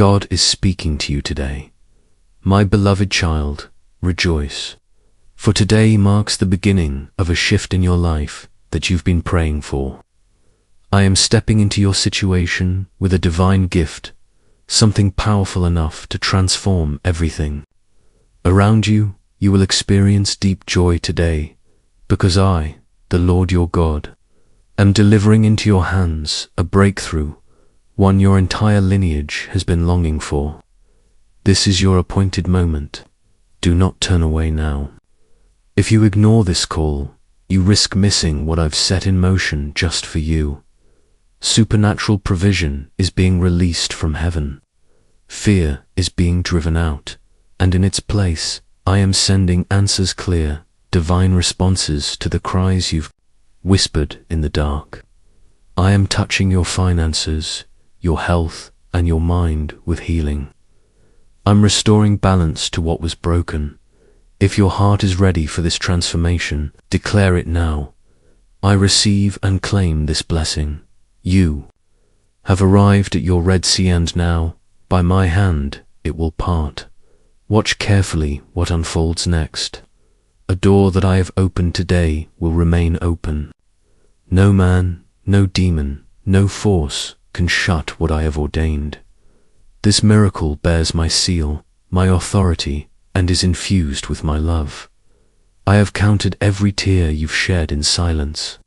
God is speaking to you today. My beloved child, rejoice. For today marks the beginning of a shift in your life that you've been praying for. I am stepping into your situation with a divine gift, something powerful enough to transform everything. Around you, you will experience deep joy today, because I, the Lord your God, am delivering into your hands a breakthrough, one your entire lineage has been longing for. This is your appointed moment. Do not turn away now. If you ignore this call, you risk missing what I've set in motion just for you. Supernatural provision is being released from heaven. Fear is being driven out, and in its place, I am sending answers clear, divine responses to the cries you've whispered in the dark. I am touching your finances, your health, and your mind with healing. I'm restoring balance to what was broken. If your heart is ready for this transformation, declare it now. I receive and claim this blessing. You have arrived at your Red Sea, and now, by my hand, it will part. Watch carefully what unfolds next. A door that I have opened today will remain open. No man, no demon, no force can shut what I have ordained. This miracle bears my seal, my authority, and is infused with my love. I have counted every tear you've shed in silence.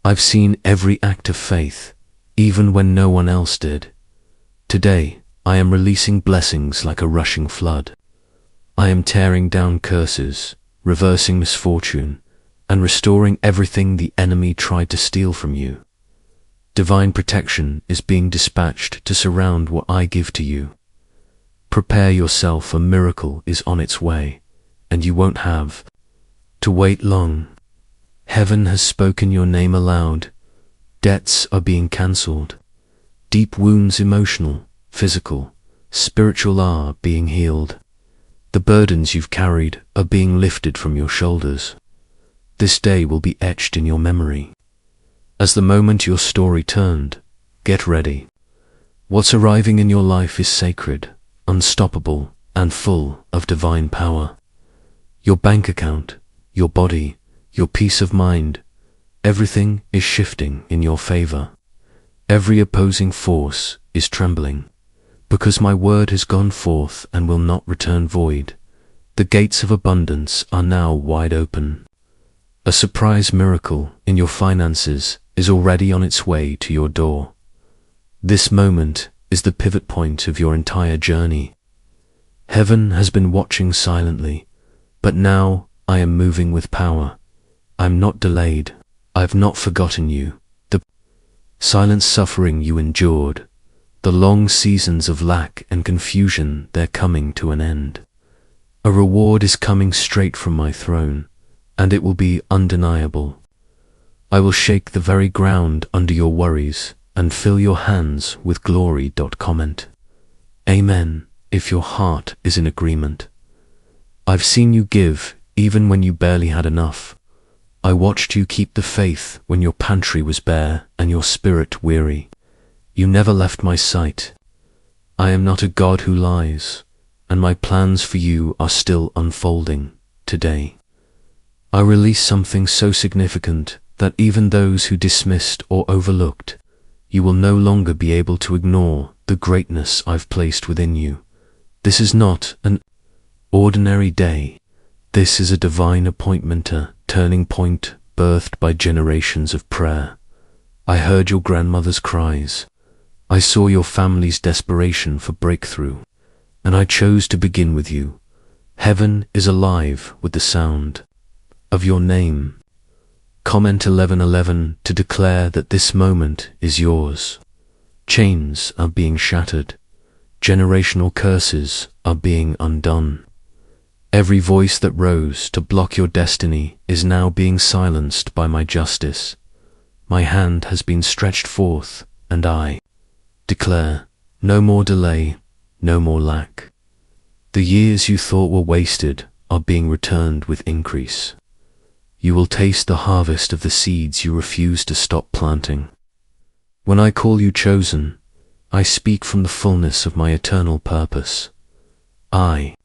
I've seen every act of faith, even when no one else did. Today, I am releasing blessings like a rushing flood. I am tearing down curses, reversing misfortune, and restoring everything the enemy tried to steal from you. Divine protection is being dispatched to surround what I give to you. Prepare yourself, a miracle is on its way, and you won't have to wait long. Heaven has spoken your name aloud. Debts are being cancelled. Deep wounds, emotional, physical, spiritual, are being healed. The burdens you've carried are being lifted from your shoulders. This day will be etched in your memory. As the moment your story turned, get ready. What's arriving in your life is sacred, unstoppable, and full of divine power. Your bank account, your body, your peace of mind, everything is shifting in your favor. Every opposing force is trembling, because my word has gone forth and will not return void. The gates of abundance are now wide open. A surprise miracle in your finances is already on its way to your door. This moment is the pivot point of your entire journey. Heaven has been watching silently, but now I am moving with power. I'm not delayed. I've not forgotten you. The silent suffering you endured, the long seasons of lack and confusion, they're coming to an end. A reward is coming straight from my throne, and it will be undeniable. I will shake the very ground under your worries and fill your hands with glory. Comment. Amen, if your heart is in agreement. I've seen you give even when you barely had enough. I watched you keep the faith when your pantry was bare and your spirit weary. You never left my sight. I am not a God who lies, and my plans for you are still unfolding today. I release something so significant that even those who dismissed or overlooked, you will no longer be able to ignore the greatness I've placed within you. This is not an ordinary day. This is a divine appointment, a turning point birthed by generations of prayer. I heard your grandmother's cries. I saw your family's desperation for breakthrough, and I chose to begin with you. Heaven is alive with the sound of your name. Comment 11:11 to declare that this moment is yours. Chains are being shattered. Generational curses are being undone. Every voice that rose to block your destiny is now being silenced by my justice. My hand has been stretched forth, and I declare no more delay, no more lack. The years you thought were wasted are being returned with increase. You will taste the harvest of the seeds you refused to stop planting. When I call you chosen, I speak from the fullness of my eternal purpose. I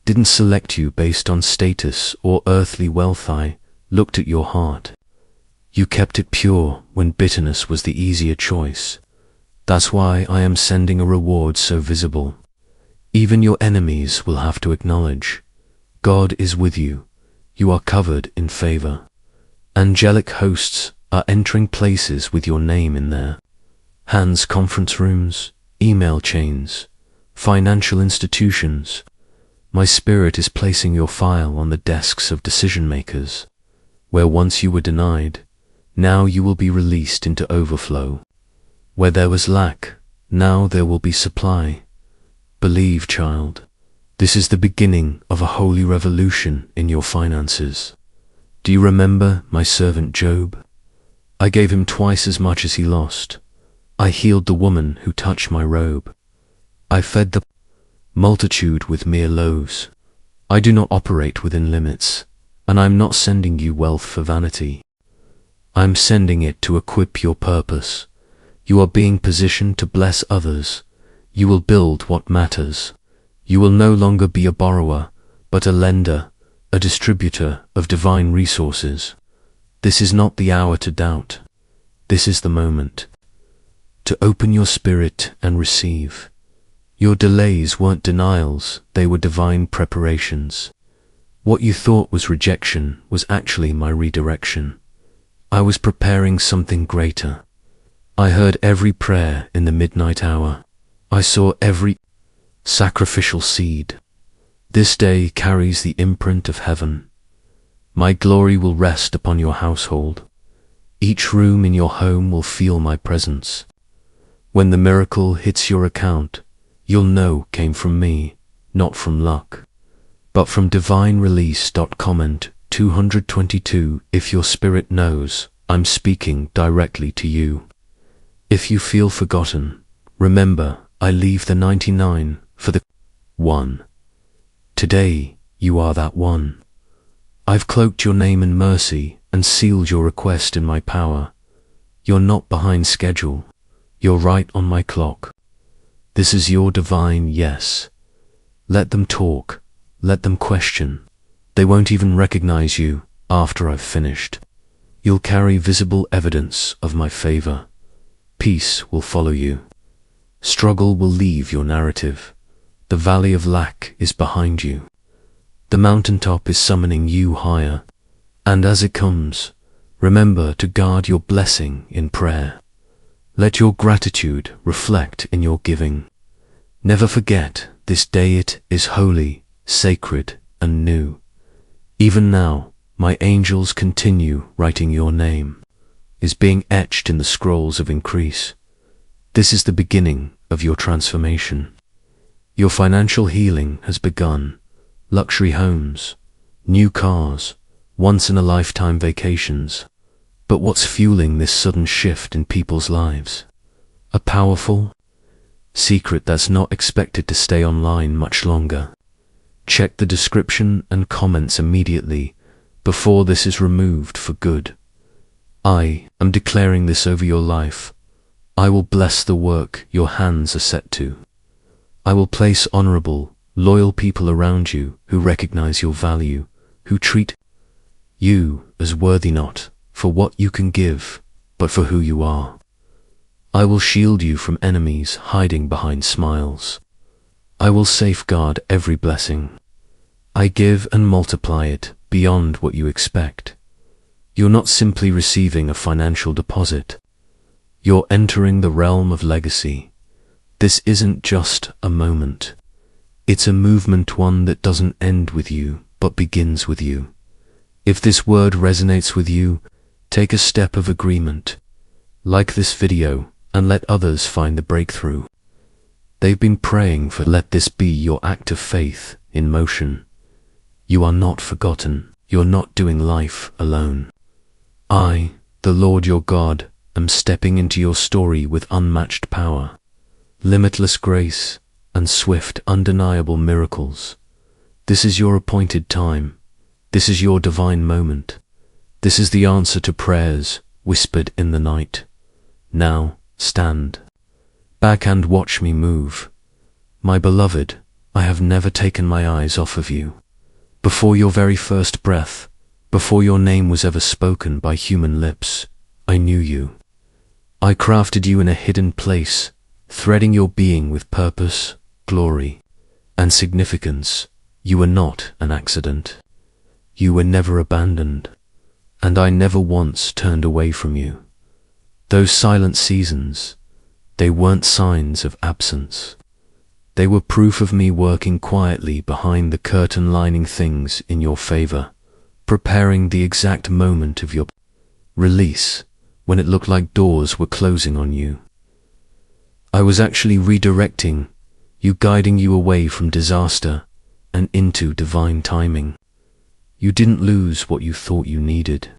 didn't select you based on status or earthly wealth. I looked at your heart. You kept it pure when bitterness was the easier choice. That's why I am sending a reward so visible. Even your enemies will have to acknowledge, God is with you. You are covered in favor. Angelic hosts are entering places with your name in there. Hands, conference rooms, email chains, financial institutions. My spirit is placing your file on the desks of decision makers. Where once you were denied, now you will be released into overflow. Where there was lack, now there will be supply. Believe, child, this is the beginning of a holy revolution in your finances. Do you remember my servant Job? I gave him twice as much as he lost. I healed the woman who touched my robe. I fed the multitude with mere loaves. I do not operate within limits, and I am not sending you wealth for vanity. I am sending it to equip your purpose. You are being positioned to bless others. You will build what matters. You will no longer be a borrower, but a lender, a distributor of divine resources. This is not the hour to doubt. This is the moment to open your spirit and receive. Your delays weren't denials, they were divine preparations. What you thought was rejection was actually my redirection. I was preparing something greater. I heard every prayer in the midnight hour. I saw every sacrificial seed. This day carries the imprint of heaven. My glory will rest upon your household. Each room in your home will feel my presence. When the miracle hits your account, you'll know came from me, not from luck, but from divine release. Comment 222. If your spirit knows, I'm speaking directly to you. If you feel forgotten, remember, I leave the 99 for the one. Today, you are that one. I've cloaked your name in mercy and sealed your request in my power. You're not behind schedule. You're right on my clock. This is your divine yes. Let them talk. Let them question. They won't even recognize you after I've finished. You'll carry visible evidence of my favor. Peace will follow you. Struggle will leave your narrative. The valley of lack is behind you. The mountaintop is summoning you higher. And as it comes, remember to guard your blessing in prayer. Let your gratitude reflect in your giving. Never forget, this day it is holy, sacred, and new. Even now, my angels continue writing your name, is being etched in the scrolls of increase. This is the beginning of your transformation. Your financial healing has begun. Luxury homes, new cars, once-in-a-lifetime vacations. But what's fueling this sudden shift in people's lives? A powerful secret that's not expected to stay online much longer. Check the description and comments immediately before this is removed for good. I am declaring this over your life. I will bless the work your hands are set to. I will place honorable, loyal people around you who recognize your value, who treat you as worthy not for what you can give, but for who you are. I will shield you from enemies hiding behind smiles. I will safeguard every blessing. I give and multiply it beyond what you expect. You're not simply receiving a financial deposit. You're entering the realm of legacy. This isn't just a moment. It's a movement, one that doesn't end with you, but begins with you. If this word resonates with you, take a step of agreement. Like this video and let others find the breakthrough they've been praying for. Let this be your act of faith in motion. You are not forgotten. You're not doing life alone. I, the Lord your God, am stepping into your story with unmatched power, limitless grace, and swift, undeniable miracles. This is your appointed time. This is your divine moment. This is the answer to prayers whispered in the night. Now, stand back and watch me move. My beloved, I have never taken my eyes off of you. Before your very first breath, before your name was ever spoken by human lips, I knew you. I crafted you in a hidden place, threading your being with purpose, glory, and significance. You were not an accident. You were never abandoned, and I never once turned away from you. Those silent seasons, they weren't signs of absence. They were proof of me working quietly behind the curtain, lining things in your favor, preparing the exact moment of your release when it looked like doors were closing on you. I was actually redirecting you, guiding you away from disaster and into divine timing. You didn't lose what you thought you needed.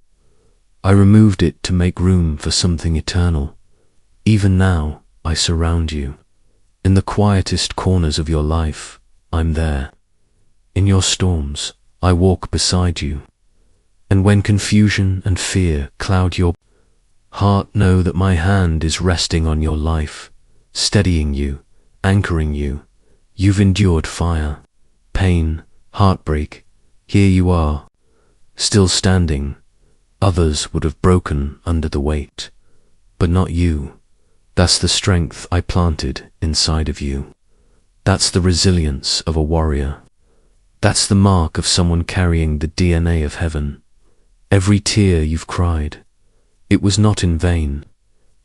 I removed it to make room for something eternal. Even now, I surround you. In the quietest corners of your life, I'm there. In your storms, I walk beside you. And when confusion and fear cloud your heart, know that my hand is resting on your life, steadying you, anchoring you. You've endured fire, pain, heartbreak. Here you are, still standing. Others would have broken under the weight, but not you. That's the strength I planted inside of you. That's the resilience of a warrior. That's the mark of someone carrying the DNA of heaven. Every tear you've cried, it was not in vain.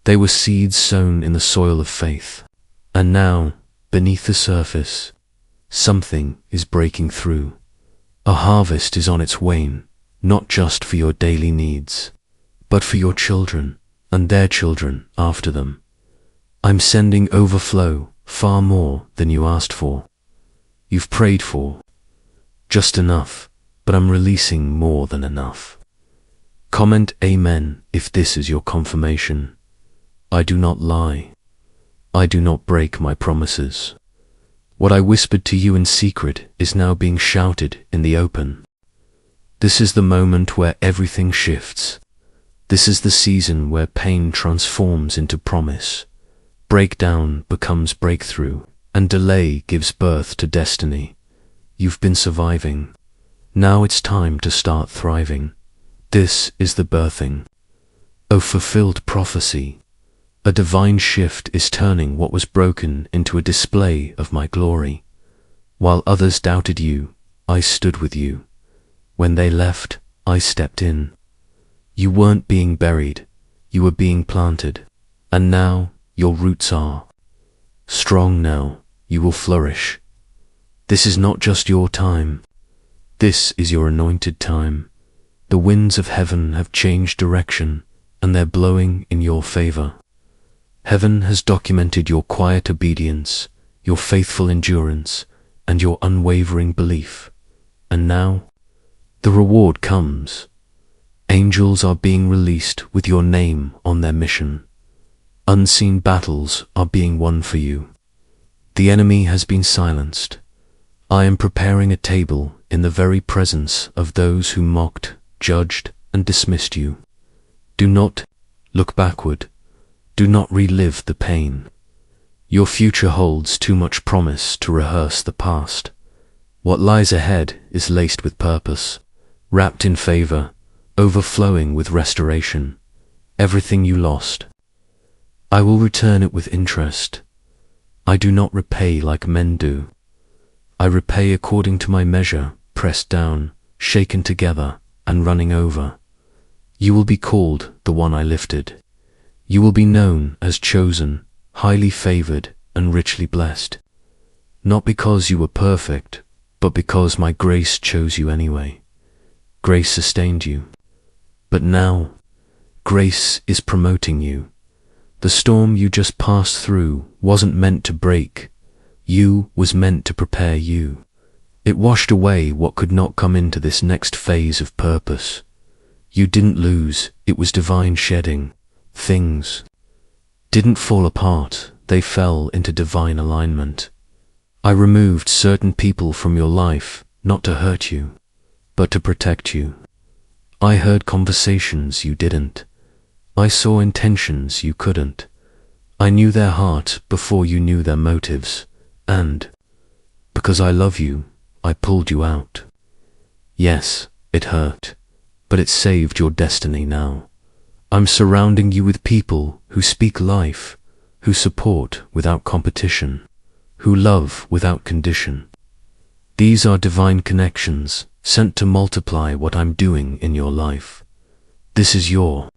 They were seeds sown in the soil of faith. And now, beneath the surface, something is breaking through. A harvest is on its way, not just for your daily needs, but for your children and their children after them. I'm sending overflow, far more than you asked for. You've prayed for just enough, but I'm releasing more than enough. Comment Amen if this is your confirmation. I do not lie. I do not break my promises. What I whispered to you in secret is now being shouted in the open. This is the moment where everything shifts. This is the season where pain transforms into promise. Breakdown becomes breakthrough, and delay gives birth to destiny. You've been surviving. Now it's time to start thriving. This is the birthing of fulfilled prophecy. A divine shift is turning what was broken into a display of my glory. While others doubted you, I stood with you. When they left, I stepped in. You weren't being buried, you were being planted. And now your roots are strong. Now you will flourish. This is not just your time. This is your anointed time. The winds of heaven have changed direction, and they're blowing in your favor. Heaven has documented your quiet obedience, your faithful endurance, and your unwavering belief. And now, the reward comes. Angels are being released with your name on their mission. Unseen battles are being won for you. The enemy has been silenced. I am preparing a table in the very presence of those who mocked, judged, and dismissed you. Do not look backward. Do not relive the pain. Your future holds too much promise to rehearse the past. What lies ahead is laced with purpose, wrapped in favor, overflowing with restoration. Everything you lost, I will return it with interest. I do not repay like men do. I repay according to my measure, pressed down, shaken together, and running over. You will be called the one I lifted. You will be known as chosen, highly favored, and richly blessed. Not because you were perfect, but because my grace chose you anyway. Grace sustained you. But now, grace is promoting you. The storm you just passed through wasn't meant to break. You was meant to prepare you. It washed away what could not come into this next phase of purpose. You didn't lose, it was divine shedding. Things didn't fall apart, they fell into divine alignment. I removed certain people from your life, not to hurt you, but to protect you. I heard conversations you didn't. I saw intentions you couldn't. I knew their heart before you knew their motives, and because I love you, I pulled you out. Yes, it hurt, but it saved your destiny now. I'm surrounding you with people who speak life, who support without competition, who love without condition. These are divine connections sent to multiply what I'm doing in your life. This is your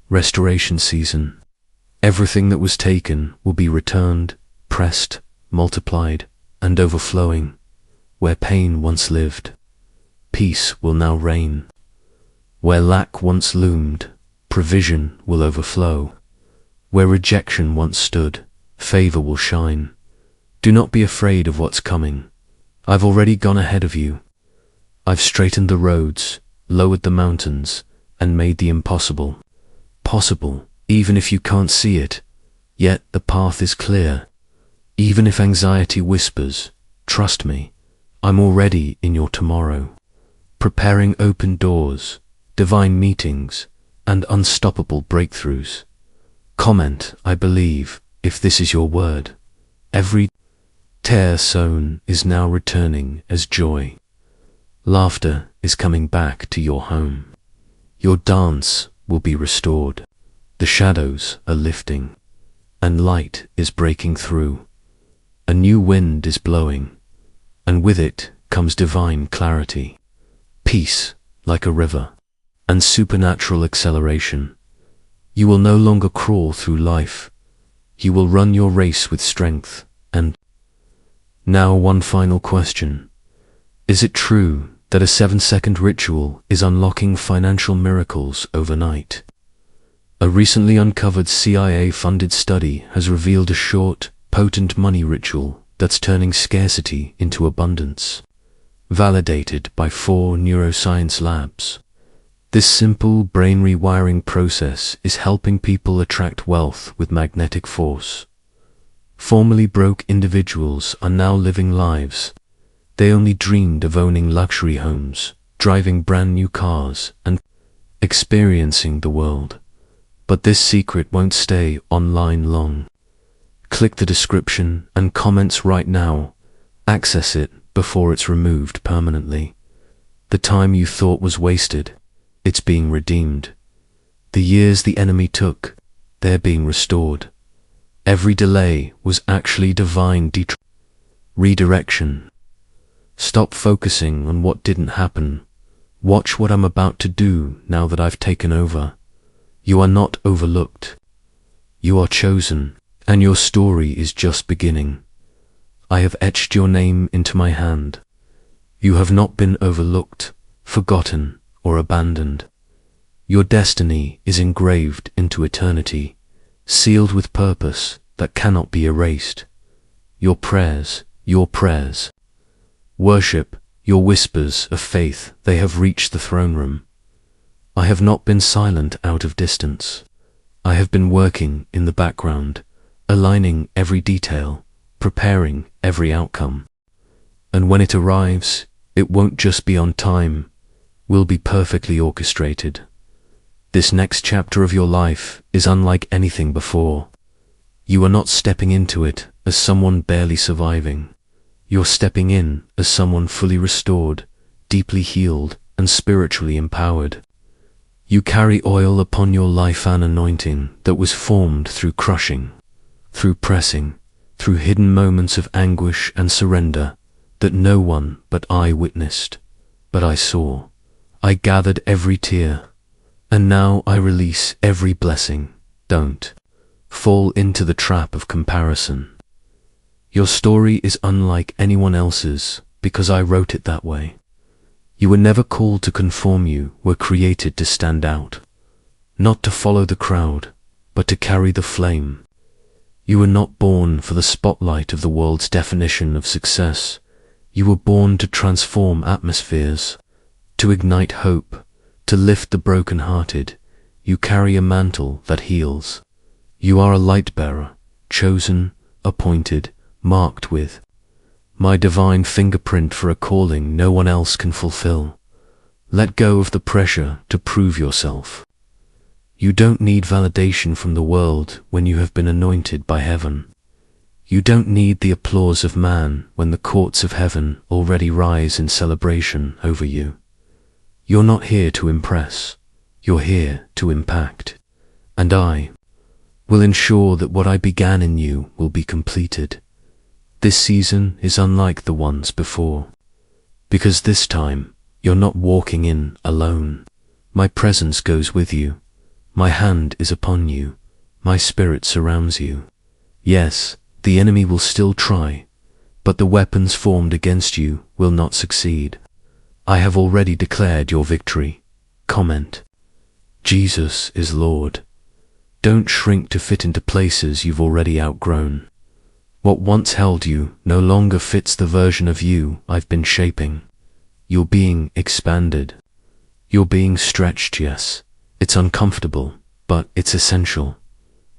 restoration season. Everything that was taken will be returned, pressed, multiplied, and overflowing. Where pain once lived, peace will now reign. Where lack once loomed, provision will overflow. Where rejection once stood, favor will shine. Do not be afraid of what's coming. I've already gone ahead of you. I've straightened the roads, lowered the mountains, and made the impossible possible. Even if you can't see it, yet the path is clear. Even if anxiety whispers, trust me, I'm already in your tomorrow, preparing open doors, divine meetings, and unstoppable breakthroughs. Comment, I believe, if this is your word. Every tear sown is now returning as joy. Laughter is coming back to your home. Your dance will be restored. The shadows are lifting, and light is breaking through. A new wind is blowing, and with it comes divine clarity, peace like a river, and supernatural acceleration. You will no longer crawl through life. You will run your race with strength. And now one final question. Is it true that a 7-second ritual is unlocking financial miracles overnight? A recently uncovered CIA-funded study has revealed a short, potent money ritual that's turning scarcity into abundance, validated by 4 neuroscience labs. This simple brain rewiring process is helping people attract wealth with magnetic force. Formerly broke individuals are now living lives they only dreamed of, owning luxury homes, driving brand new cars, and experiencing the world. But this secret won't stay online long. Click the description and comments right now. Access it before it's removed permanently. The time you thought was wasted, it's being redeemed. The years the enemy took, they're being restored. Every delay was actually divine redirection. Stop focusing on what didn't happen. Watch what I'm about to do now that I've taken over. You are not overlooked. You are chosen, and your story is just beginning. I have etched your name into my hand. You have not been overlooked, forgotten, or abandoned. Your destiny is engraved into eternity, sealed with purpose that cannot be erased. Your prayers, worship, your whispers of faith, they have reached the throne room. I have not been silent out of distance. I have been working in the background, aligning every detail, preparing every outcome. And when it arrives, it won't just be on time, will be perfectly orchestrated. This next chapter of your life is unlike anything before. You are not stepping into it as someone barely surviving. You're stepping in as someone fully restored, deeply healed, and spiritually empowered. You carry oil upon your life, an anointing that was formed through crushing, through pressing, through hidden moments of anguish and surrender that no one but I witnessed. But I saw. I gathered every tear. And now I release every blessing. Don't fall into the trap of comparison. Your story is unlike anyone else's because I wrote it that way. You were never called to conform, you were created to stand out. Not to follow the crowd, but to carry the flame. You were not born for the spotlight of the world's definition of success. You were born to transform atmospheres, to ignite hope, to lift the broken-hearted. You carry a mantle that heals. You are a light-bearer, chosen, appointed, marked with my divine fingerprint for a calling no one else can fulfill. Let go of the pressure to prove yourself. You don't need validation from the world when you have been anointed by heaven. You don't need the applause of man when the courts of heaven already rise in celebration over you. You're not here to impress. You're here to impact. And I will ensure that what I began in you will be completed. This season is unlike the ones before, because this time you're not walking in alone. My presence goes with you. My hand is upon you. My spirit surrounds you. Yes, the enemy will still try, but the weapons formed against you will not succeed. I have already declared your victory. Comment. Jesus is Lord. Don't shrink to fit into places you've already outgrown. What once held you no longer fits the version of you I've been shaping. You're being expanded. You're being stretched, yes. It's uncomfortable, but it's essential.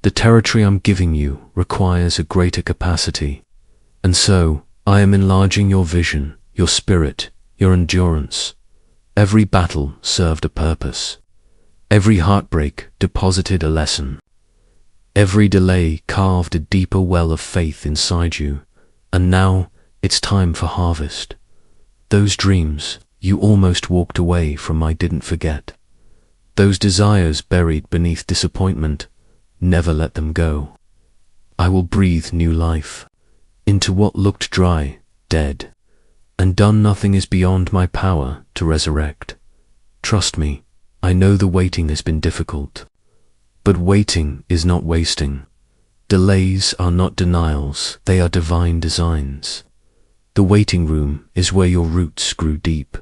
The territory I'm giving you requires a greater capacity. And so, I am enlarging your vision, your spirit, your endurance. Every battle served a purpose. Every heartbreak deposited a lesson. Every delay carved a deeper well of faith inside you. And now, it's time for harvest. Those dreams you almost walked away from, I didn't forget. Those desires buried beneath disappointment, never let them go. I will breathe new life into what looked dry, dead, and done. Nothing is beyond my power to resurrect. Trust me, I know the waiting has been difficult. But waiting is not wasting. Delays are not denials, they are divine designs. The waiting room is where your roots grew deep,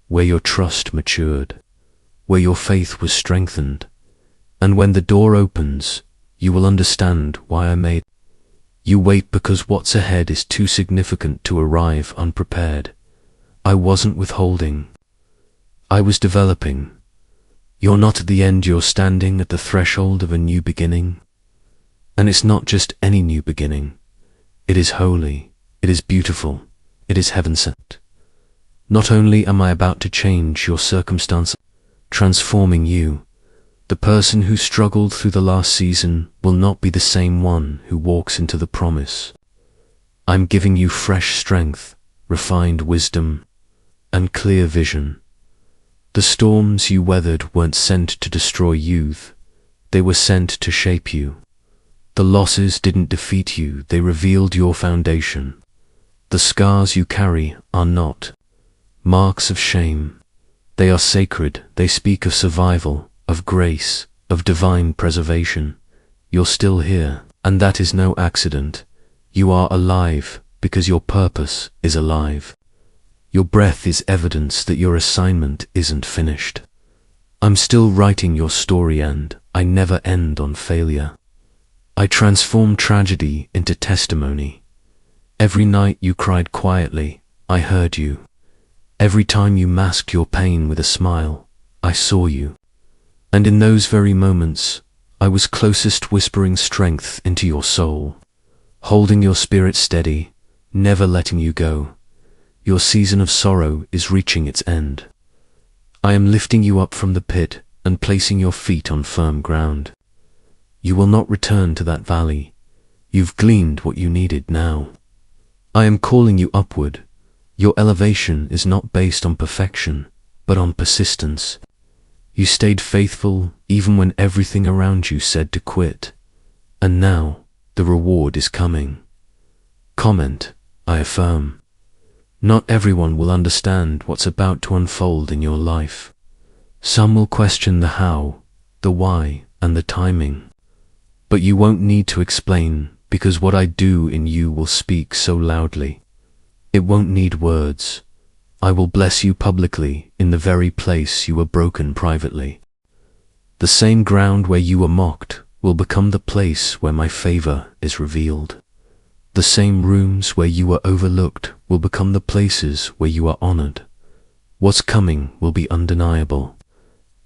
where your trust matured, where your faith was strengthened. And when the door opens, you will understand why I made. You wait because what's ahead is too significant to arrive unprepared. I wasn't withholding. I was developing. You're not at the end, you're standing at the threshold of a new beginning. And it's not just any new beginning. It is holy, it is beautiful, it is heaven sent. Not only am I about to change your circumstance, transforming you, the person who struggled through the last season will not be the same one who walks into the promise. I'm giving you fresh strength, refined wisdom, and clear vision. The storms you weathered weren't sent to destroy you, they were sent to shape you. The losses didn't defeat you, they revealed your foundation. The scars you carry are not marks of shame. They are sacred, they speak of survival, of grace, of divine preservation. You're still here, and that is no accident. You are alive because your purpose is alive. Your breath is evidence that your assignment isn't finished. I'm still writing your story and I never end on failure. I transform tragedy into testimony. Every night you cried quietly, I heard you. Every time you masked your pain with a smile, I saw you. And in those very moments, I was closest, whispering strength into your soul, holding your spirit steady, never letting you go. Your season of sorrow is reaching its end. I am lifting you up from the pit and placing your feet on firm ground. You will not return to that valley. You've gleaned what you needed now. I am calling you upward. Your elevation is not based on perfection, but on persistence. You stayed faithful even when everything around you said to quit. And now, the reward is coming. Comment, I affirm. Not everyone will understand what's about to unfold in your life. Some will question the how, the why, and the timing. But you won't need to explain, because what I do in you will speak so loudly. It won't need words. I will bless you publicly in the very place you were broken privately. The same ground where you were mocked will become the place where my favor is revealed. The same rooms where you were overlooked will become the places where you are honored. What's coming will be undeniable.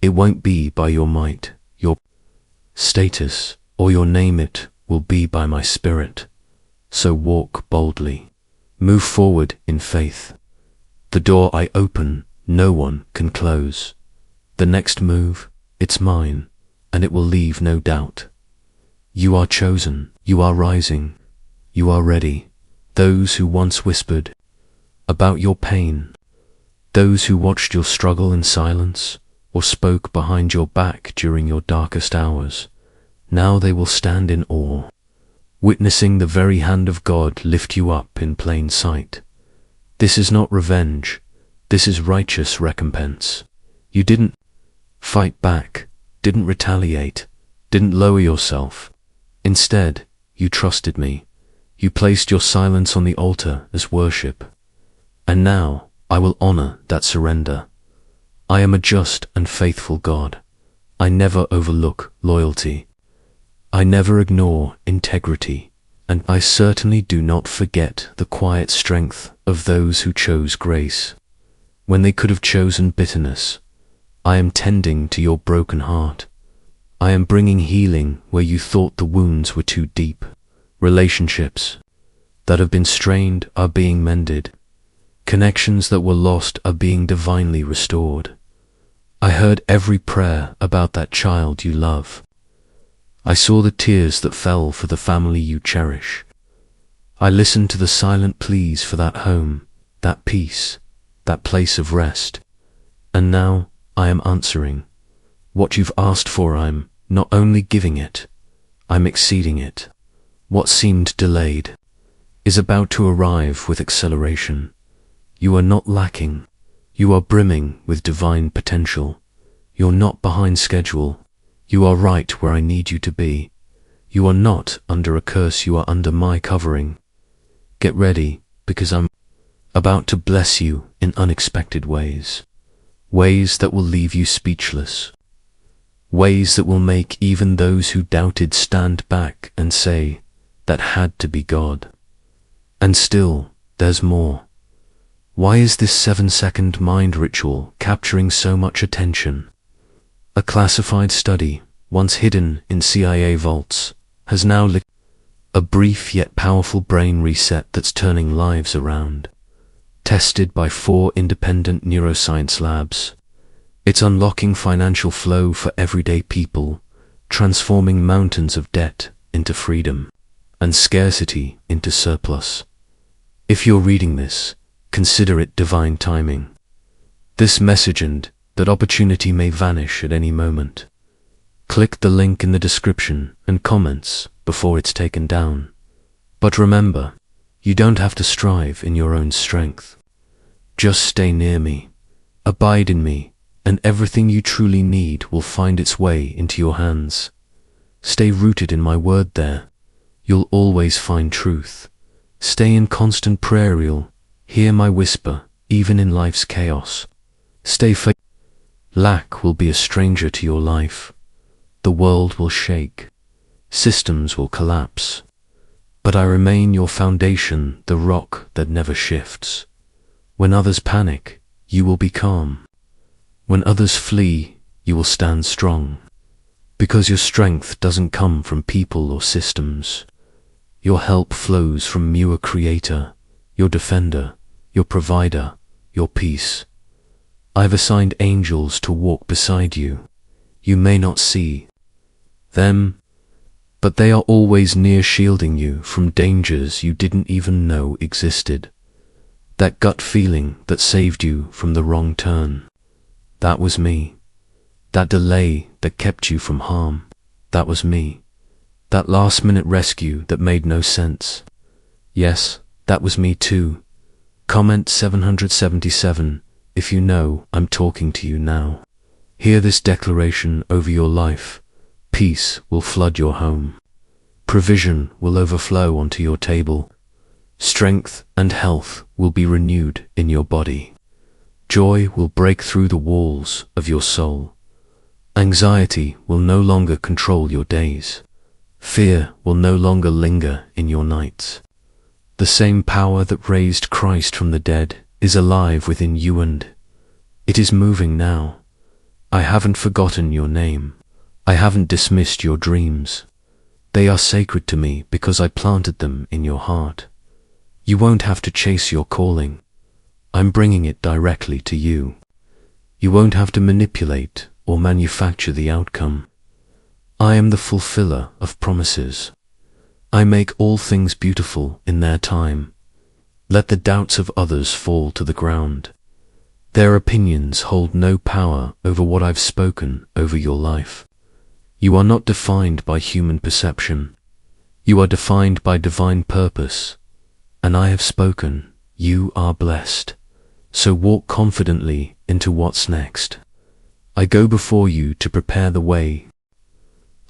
It won't be by your might, your status, or your name. It will be by my spirit. So walk boldly. Move forward in faith. The door I open, no one can close. The next move, it's mine. and it will leave no doubt. You are chosen, you are rising, you are ready. Those who once whispered about your pain, those who watched your struggle in silence, or spoke behind your back during your darkest hours, now they will stand in awe, witnessing the very hand of God lift you up in plain sight. This is not revenge, this is righteous recompense. You didn't fight back, didn't retaliate, didn't lower yourself. Instead, you trusted me. You placed your silence on the altar as worship. And now I will honor that surrender. I am a just and faithful God. I never overlook loyalty. I never ignore integrity. And I certainly do not forget the quiet strength of those who chose grace when they could have chosen bitterness. I am tending to your broken heart. I am bringing healing where you thought the wounds were too deep. Relationships that have been strained are being mended. Connections that were lost are being divinely restored. I heard every prayer about that child you love. I saw the tears that fell for the family you cherish. I listened to the silent pleas for that home, that peace, that place of rest. And now I am answering. What you've asked for, I'm not only giving it, I'm exceeding it. What seemed delayed is about to arrive with acceleration. You are not lacking. You are brimming with divine potential. You're not behind schedule. You are right where I need you to be. You are not under a curse, you are under my covering. Get ready, because I'm about to bless you in unexpected ways. Ways that will leave you speechless. Ways that will make even those who doubted stand back and say, that had to be God. And still, there's more. Why is this 7-second mind ritual capturing so much attention? A classified study, once hidden in CIA vaults, has now lit a brief yet powerful brain reset that's turning lives around. Tested by 4 independent neuroscience labs, it's unlocking financial flow for everyday people, transforming mountains of debt into freedom, and scarcity into surplus. If you're reading this, consider it divine timing. This message and that opportunity may vanish at any moment. Click the link in the description and comments before it's taken down. But remember, you don't have to strive in your own strength. Just stay near me, abide in me, and everything you truly need will find its way into your hands. Stay rooted in my word there. You'll always find truth. Stay in constant prayer, you'll hear my whisper, even in life's chaos. Stay faithful. Lack will be a stranger to your life. The world will shake. Systems will collapse. But I remain your foundation, the rock that never shifts. When others panic, you will be calm. When others flee, you will stand strong. Because your strength doesn't come from people or systems. Your help flows from your Creator, your Defender, your Provider, your peace. I've assigned angels to walk beside you. You may not see them, but they are always near, shielding you from dangers you didn't even know existed. That gut feeling that saved you from the wrong turn, that was me. That delay that kept you from harm, that was me. That last-minute rescue that made no sense, yes, that was me too. Comment 777 if you know I'm talking to you now. Hear this declaration over your life. Peace will flood your home. Provision will overflow onto your table. Strength and health will be renewed in your body. Joy will break through the walls of your soul. Anxiety will no longer control your days. Fear will no longer linger in your nights. The same power that raised Christ from the dead is alive within you, and it is moving now. I haven't forgotten your name. I haven't dismissed your dreams. They are sacred to me because I planted them in your heart. You won't have to chase your calling. I'm bringing it directly to you. You won't have to manipulate or manufacture the outcome. I am the fulfiller of promises. I make all things beautiful in their time. Let the doubts of others fall to the ground. Their opinions hold no power over what I've spoken over your life. You are not defined by human perception. You are defined by divine purpose. And I have spoken, you are blessed. So walk confidently into what's next. I go before you to prepare the way.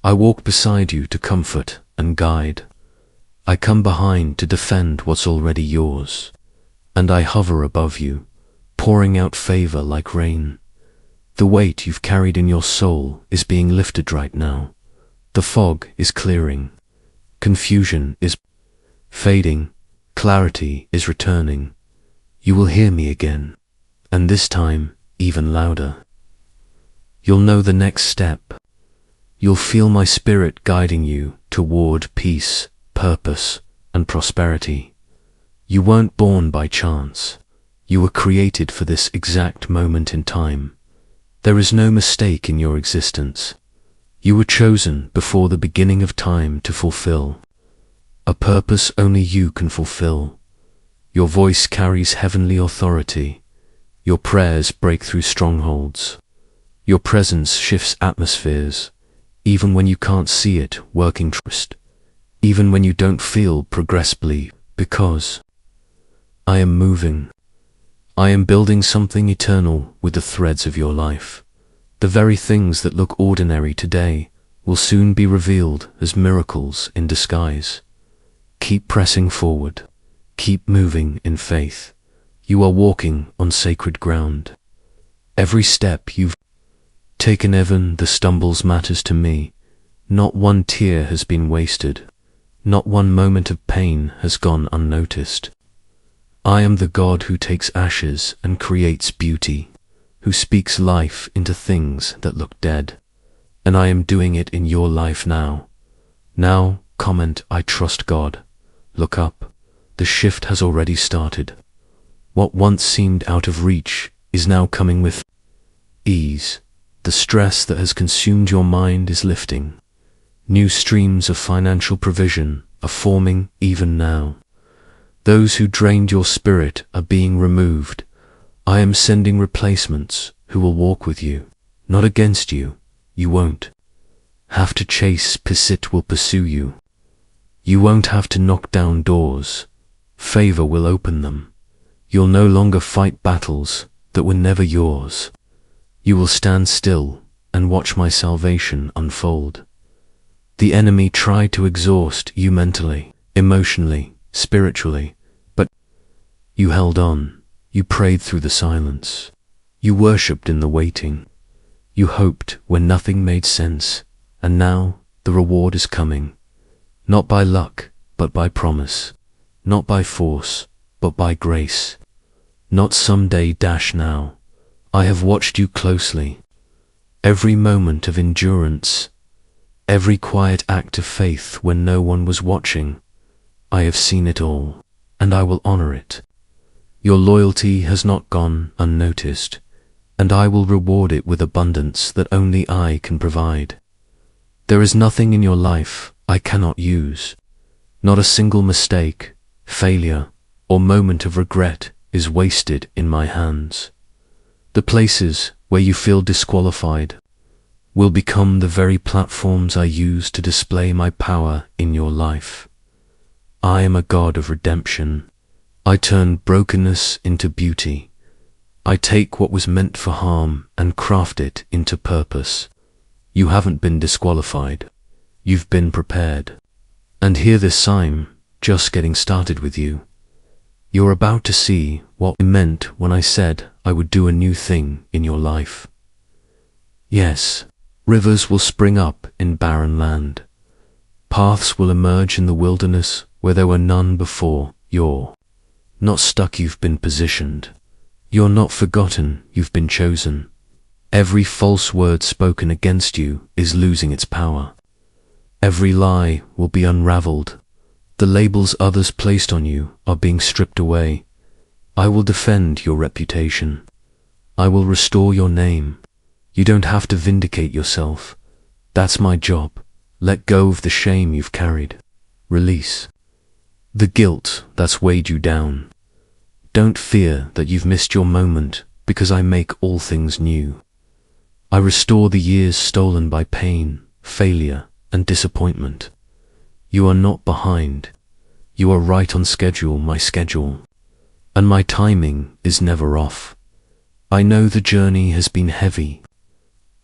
I walk beside you to comfort and guide. I come behind to defend what's already yours. And I hover above you, pouring out favor like rain. The weight you've carried in your soul is being lifted right now. The fog is clearing. Confusion is fading. Clarity is returning. You will hear me again, and this time even louder. You'll know the next step. You'll feel my spirit guiding you toward peace, purpose, and prosperity. You weren't born by chance. You were created for this exact moment in time. There is no mistake in your existence. You were chosen before the beginning of time to fulfill a purpose only you can fulfill. Your voice carries heavenly authority. Your prayers break through strongholds. Your presence shifts atmospheres, even when you can't see it working trust, even when you don't feel progressively, because I am moving. I am building something eternal with the threads of your life. The very things that look ordinary today will soon be revealed as miracles in disguise. Keep pressing forward. Keep moving in faith. You are walking on sacred ground. Every step you've taken, even the stumbles, matters to me. Not one tear has been wasted. Not one moment of pain has gone unnoticed. I am the God who takes ashes and creates beauty, who speaks life into things that look dead. And I am doing it in your life now. Now, comment, I trust God. Look up. The shift has already started. What once seemed out of reach is now coming with ease. The stress that has consumed your mind is lifting. New streams of financial provision are forming even now. Those who drained your spirit are being removed. I am sending replacements who will walk with you, not against you. You won't have to chase, Pisit will pursue you. You won't have to knock down doors. Favor will open them. You'll no longer fight battles that were never yours. You will stand still and watch my salvation unfold. The enemy tried to exhaust you mentally, emotionally, spiritually, but you held on. You prayed through the silence. You worshipped in the waiting. You hoped when nothing made sense, and now the reward is coming. Not by luck, but by promise. Not by force, but by grace. Not someday dash now. I have watched you closely. Every moment of endurance, every quiet act of faith when no one was watching. I have seen it all, and I will honor it. Your loyalty has not gone unnoticed, and I will reward it with abundance that only I can provide. There is nothing in your life I cannot use. Not a single mistake, failure, or moment of regret is wasted in my hands. The places where you feel disqualified will become the very platforms I use to display my power in your life. I am a God of redemption. I turn brokenness into beauty. I take what was meant for harm and craft it into purpose. You haven't been disqualified. You've been prepared. And hear this, I'm just getting started with you. You're about to see what I meant when I said I would do a new thing in your life. Yes, rivers will spring up in barren land. Paths will emerge in the wilderness where there were none before. You're not stuck, you've been positioned. You're not forgotten, you've been chosen. Every false word spoken against you is losing its power. Every lie will be unraveled. The labels others placed on you are being stripped away. I will defend your reputation. I will restore your name. You don't have to vindicate yourself. That's my job. Let go of the shame you've carried. Release the guilt that's weighed you down. Don't fear that you've missed your moment, because I make all things new. I restore the years stolen by pain, failure, and disappointment. You are not behind. You are right on schedule, my schedule. And my timing is never off. I know the journey has been heavy.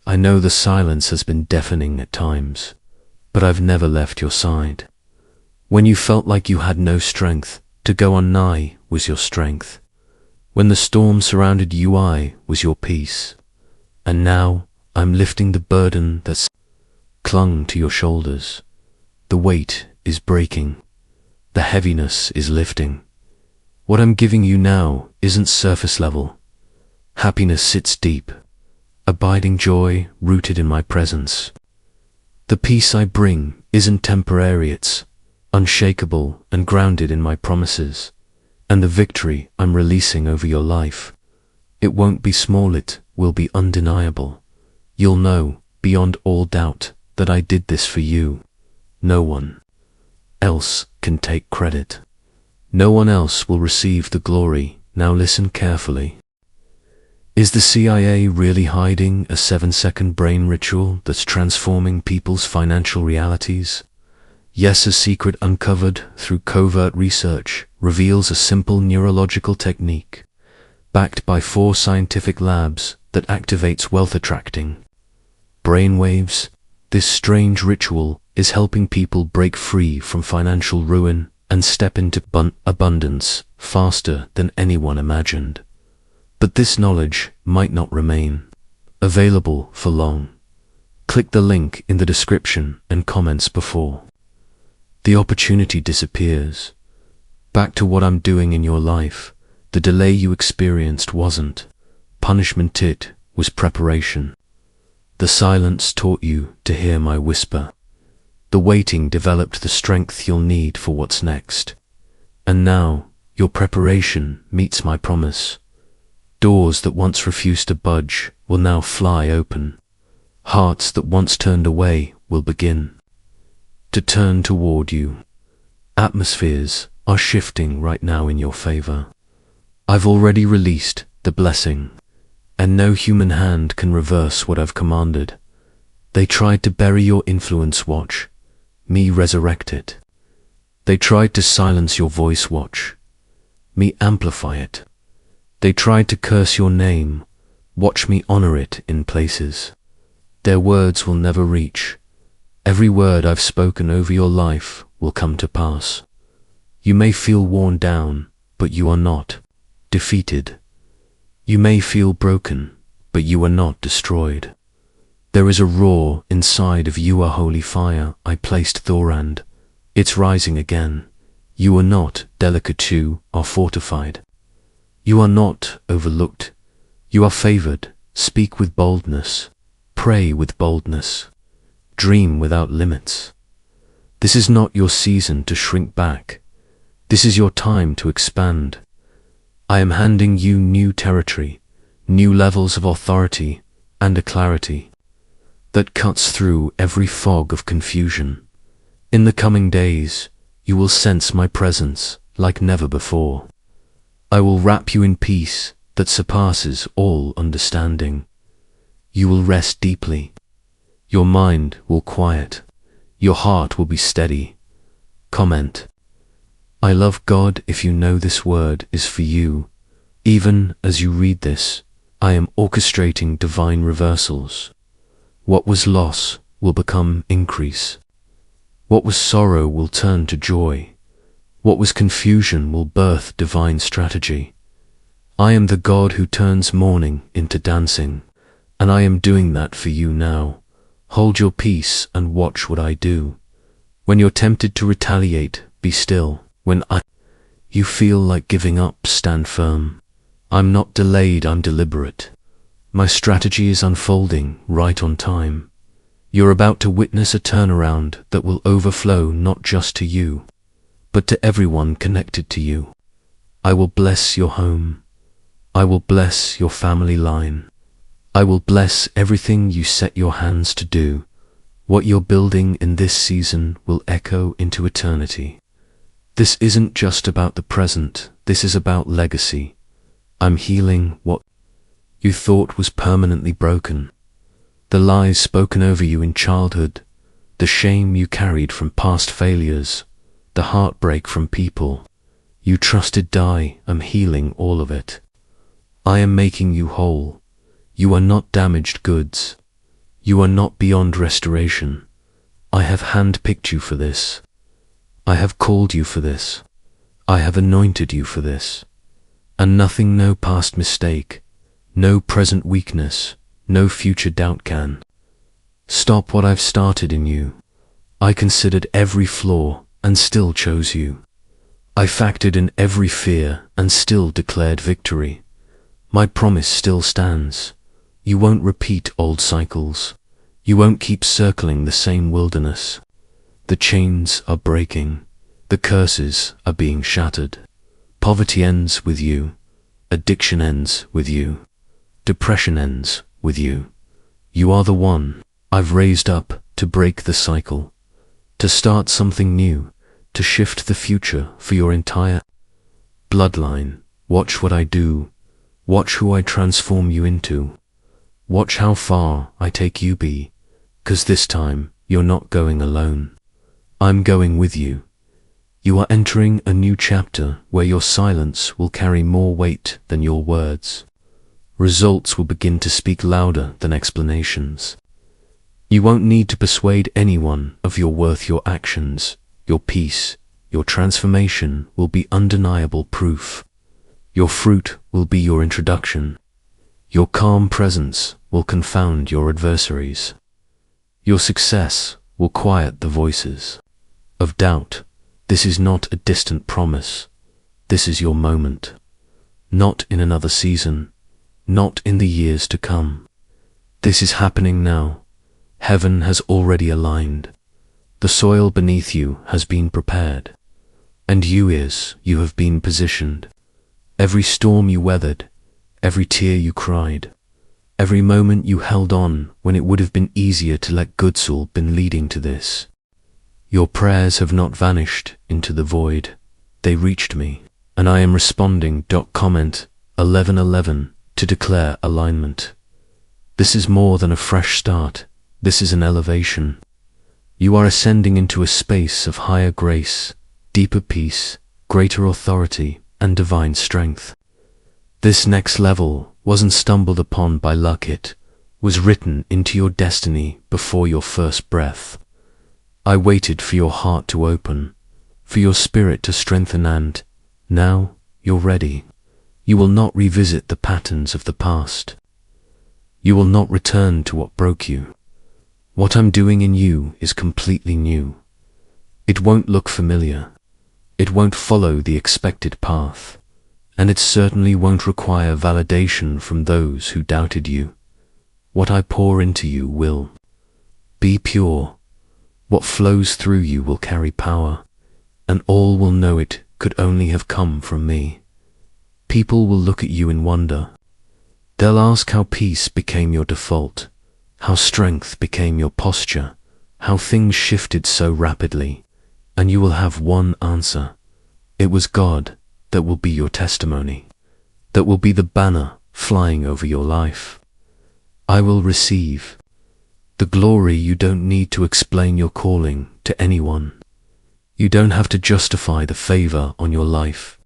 I know the silence has been deafening at times, but I've never left your side. When you felt like you had no strength, to go on nigh was your strength. When the storm surrounded you, I was your peace. And now I'm lifting the burden that's clung to your shoulders. The weight is breaking. The heaviness is lifting. What I'm giving you now isn't surface level. Happiness sits deep. Abiding joy rooted in my presence. The peace I bring isn't temporary, it's unshakable and grounded in my promises. And the victory I'm releasing over your life, it won't be small, it will be undeniable. You'll know, beyond all doubt, that I did this for you. No one else can take credit. No one else will receive the glory. Now listen carefully. Is the CIA really hiding a 7-second brain ritual that's transforming people's financial realities? Yes, a secret uncovered through covert research reveals a simple neurological technique, backed by 4 scientific labs, that activates wealth-attracting brainwaves. This strange ritual is helping people break free from financial ruin and step into abundance faster than anyone imagined. But this knowledge might not remain available for long. Click the link in the description and comments before the opportunity disappears. Back to what I'm doing in your life. The delay you experienced wasn't punishment, it was preparation. The silence taught you to hear my whisper. The waiting developed the strength you'll need for what's next. And now, your preparation meets my promise. Doors that once refused to budge will now fly open. Hearts that once turned away will begin to turn toward you. Atmospheres are shifting right now in your favor. I've already released the blessing, and no human hand can reverse what I've commanded. They tried to bury your influence, watch me resurrect it. They tried to silence your voice, watch me amplify it. They tried to curse your name, watch me honor it in places their words will never reach. Every word I've spoken over your life will come to pass. You may feel worn down, but you are not defeated. You may feel broken, but you are not destroyed. There is a roar inside of you, a holy fire I placed Thorand. It's rising again. You are not delicate, you are fortified. You are not overlooked. You are favored. Speak with boldness. Pray with boldness. Dream without limits. This is not your season to shrink back. This is your time to expand. I am handing you new territory, new levels of authority, and a clarity that cuts through every fog of confusion. In the coming days, you will sense my presence like never before. I will wrap you in peace that surpasses all understanding. You will rest deeply. Your mind will quiet. Your heart will be steady. Comment: I love God. If you know this word is for you. Even as you read this, I am orchestrating divine reversals. What was loss will become increase. What was sorrow will turn to joy. What was confusion will birth divine strategy. I am the God who turns mourning into dancing, and I am doing that for you now. Hold your peace and watch what I do. When you're tempted to retaliate, be still. When you feel like giving up, stand firm. I'm not delayed, I'm deliberate. My strategy is unfolding right on time. You're about to witness a turnaround that will overflow not just to you, but to everyone connected to you. I will bless your home. I will bless your family line. I will bless everything you set your hands to do. What you're building in this season will echo into eternity. This isn't just about the present, this is about legacy. I'm healing what you thought was permanently broken. The lies spoken over you in childhood, the shame you carried from past failures, the heartbreak from people you trusted die, I'm healing all of it. I am making you whole. You are not damaged goods. You are not beyond restoration. I have handpicked you for this. I have called you for this. I have anointed you for this. And nothing, no past mistake, no present weakness, no future doubt can stop what I've started in you. I considered every flaw and still chose you. I factored in every fear and still declared victory. My promise still stands. You won't repeat old cycles. You won't keep circling the same wilderness. The chains are breaking. The curses are being shattered. Poverty ends with you. Addiction ends with you. Depression ends with you. You are the one I've raised up to break the cycle, to start something new, to shift the future for your entire bloodline. Watch what I do. Watch who I transform you into. Watch how far I take you be, 'cause this time you're not going alone. I'm going with you. You are entering a new chapter where your silence will carry more weight than your words. Results will begin to speak louder than explanations. You won't need to persuade anyone of your worth. Your actions, your peace, your transformation will be undeniable proof. Your fruit will be your introduction. Your calm presence will confound your adversaries. Your success will quiet the voices of doubt. This is not a distant promise. This is your moment. Not in another season. Not in the years to come. This is happening now. Heaven has already aligned. The soil beneath you has been prepared. And you have been positioned. Every storm you weathered, every tear you cried, every moment you held on when it would have been easier to let good soul been leading to this. Your prayers have not vanished into the void. They reached me, and I am responding. Comment 11:11 to declare alignment. This is more than a fresh start. This is an elevation. You are ascending into a space of higher grace, deeper peace, greater authority, and divine strength. This next level wasn't stumbled upon by luck. It was written into your destiny before your first breath. I waited for your heart to open, for your spirit to strengthen, and now you're ready. You will not revisit the patterns of the past. You will not return to what broke you. What I'm doing in you is completely new. It won't look familiar. It won't follow the expected path. And it certainly won't require validation from those who doubted you. What I pour into you will be pure. What flows through you will carry power, and all will know it could only have come from me. People will look at you in wonder. They'll ask how peace became your default, how strength became your posture, how things shifted so rapidly, and you will have one answer. It was God. That will be your testimony. That will be the banner flying over your life. I will receive the glory. You don't need to explain your calling to anyone. You don't have to justify the favor on your life.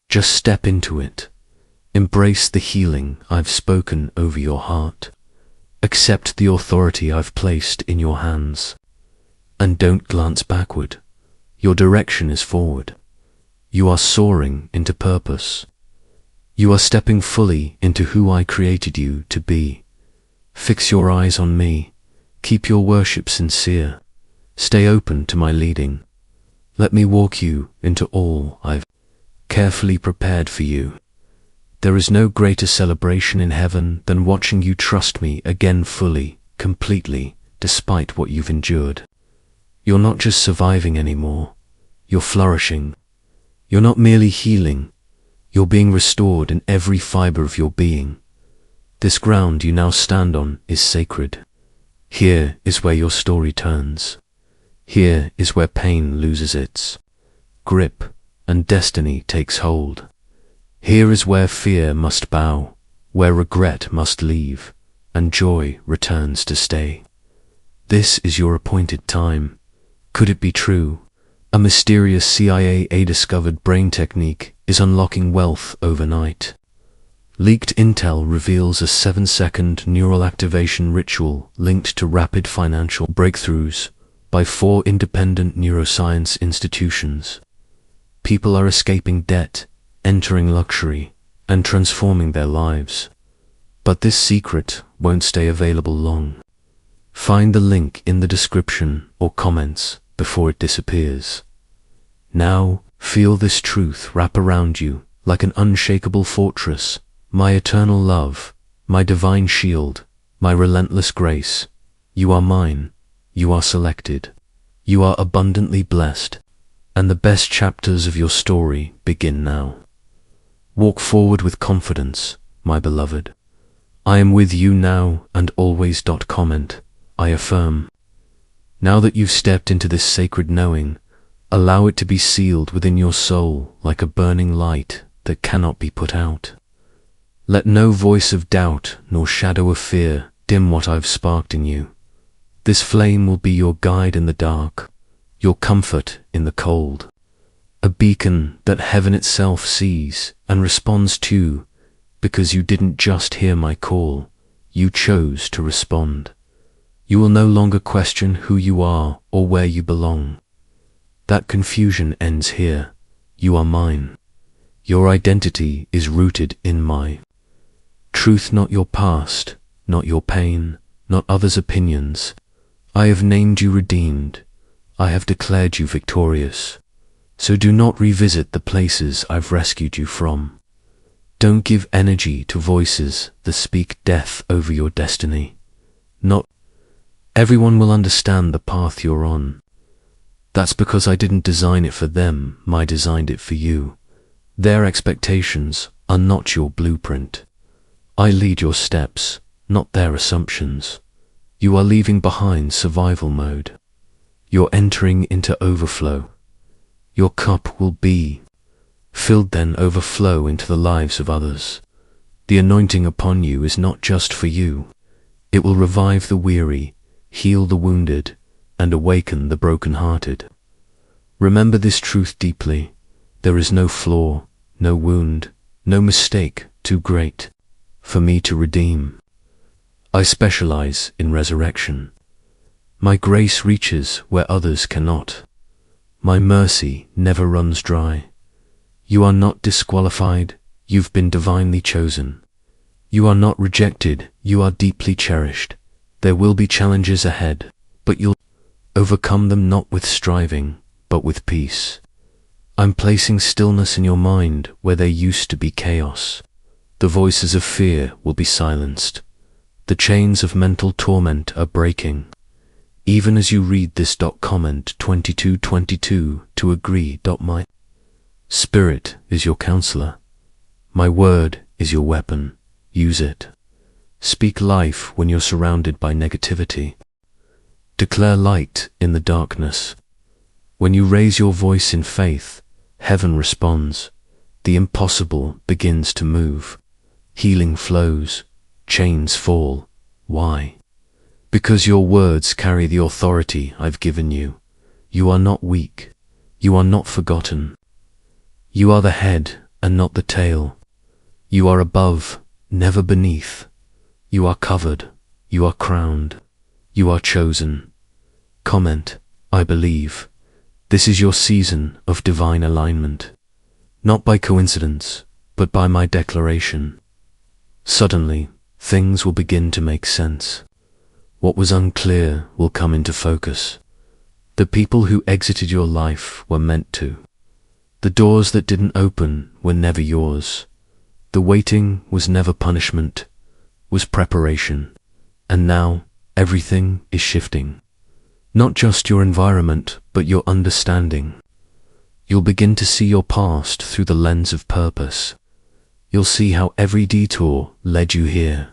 Just step into it. Embrace the healing I've spoken over your heart. Accept the authority I've placed in your hands. And don't glance backward. Your direction is forward. You are soaring into purpose. You are stepping fully into who I created you to be. Fix your eyes on me. Keep your worship sincere. Stay open to my leading. Let me walk you into all I've carefully prepared for you. There is no greater celebration in heaven than watching you trust me again fully, completely, despite what you've endured. You're not just surviving anymore. You're flourishing. You're not merely healing. You're being restored in every fiber of your being. This ground you now stand on is sacred. Here is where your story turns. Here is where pain loses its grip and destiny takes hold. Here is where fear must bow, where regret must leave, and joy returns to stay. This is your appointed time. Could it be true? A mysterious CIA-discovered brain technique is unlocking wealth overnight. Leaked intel reveals a 7-second neural activation ritual linked to rapid financial breakthroughs by 4 independent neuroscience institutions. People are escaping debt, entering luxury, and transforming their lives. But this secret won't stay available long. Find the link in the description or comments before it disappears. Now, feel this truth wrap around you like an unshakable fortress. My eternal love, my divine shield, my relentless grace. You are mine, you are selected, you are abundantly blessed, and the best chapters of your story begin now. Walk forward with confidence, my beloved. I am with you now and always. Comment, I affirm. Now that you've stepped into this sacred knowing, allow it to be sealed within your soul like a burning light that cannot be put out. Let no voice of doubt nor shadow of fear dim what I've sparked in you. This flame will be your guide in the dark, your comfort in the cold, a beacon that heaven itself sees and responds to, because you didn't just hear my call, you chose to respond. You will no longer question who you are or where you belong. That confusion ends here. You are mine. Your identity is rooted in my truth, not your past, not your pain, not others' opinions. I have named you redeemed. I have declared you victorious. So do not revisit the places I've rescued you from. Don't give energy to voices that speak death over your destiny. Not everyone will understand the path you're on. That's because I didn't design it for them, I designed it for you. Their expectations are not your blueprint. I lead your steps, not their assumptions. You are leaving behind survival mode. You're entering into overflow. Your cup will be filled, then overflow into the lives of others. The anointing upon you is not just for you. It will revive the weary, heal the wounded, and awaken the broken-hearted. Remember this truth deeply. There is no flaw, no wound, no mistake too great for me to redeem. I specialize in resurrection. My grace reaches where others cannot. My mercy never runs dry. You are not disqualified, you've been divinely chosen. You are not rejected, you are deeply cherished. There will be challenges ahead, but you'll overcome them not with striving, but with peace. I'm placing stillness in your mind where there used to be chaos. The voices of fear will be silenced. The chains of mental torment are breaking. Even as you read this. Comment 2222 to agree. My spirit is your counselor. My word is your weapon. Use it. Speak life when you're surrounded by negativity. Declare light in the darkness. When you raise your voice in faith, heaven responds. The impossible begins to move. Healing flows. Chains fall. Why? Because your words carry the authority I've given you. You are not weak. You are not forgotten. You are the head and not the tail. You are above, never beneath. You are covered. You are crowned. You are chosen. Comment, I believe. This is your season of divine alignment. Not by coincidence, but by my declaration. Suddenly, things will begin to make sense. What was unclear will come into focus. The people who exited your life were meant to. The doors that didn't open were never yours. The waiting was never punishment, was preparation. And now, everything is shifting. Not just your environment, but your understanding. You'll begin to see your past through the lens of purpose. You'll see how every detour led you here,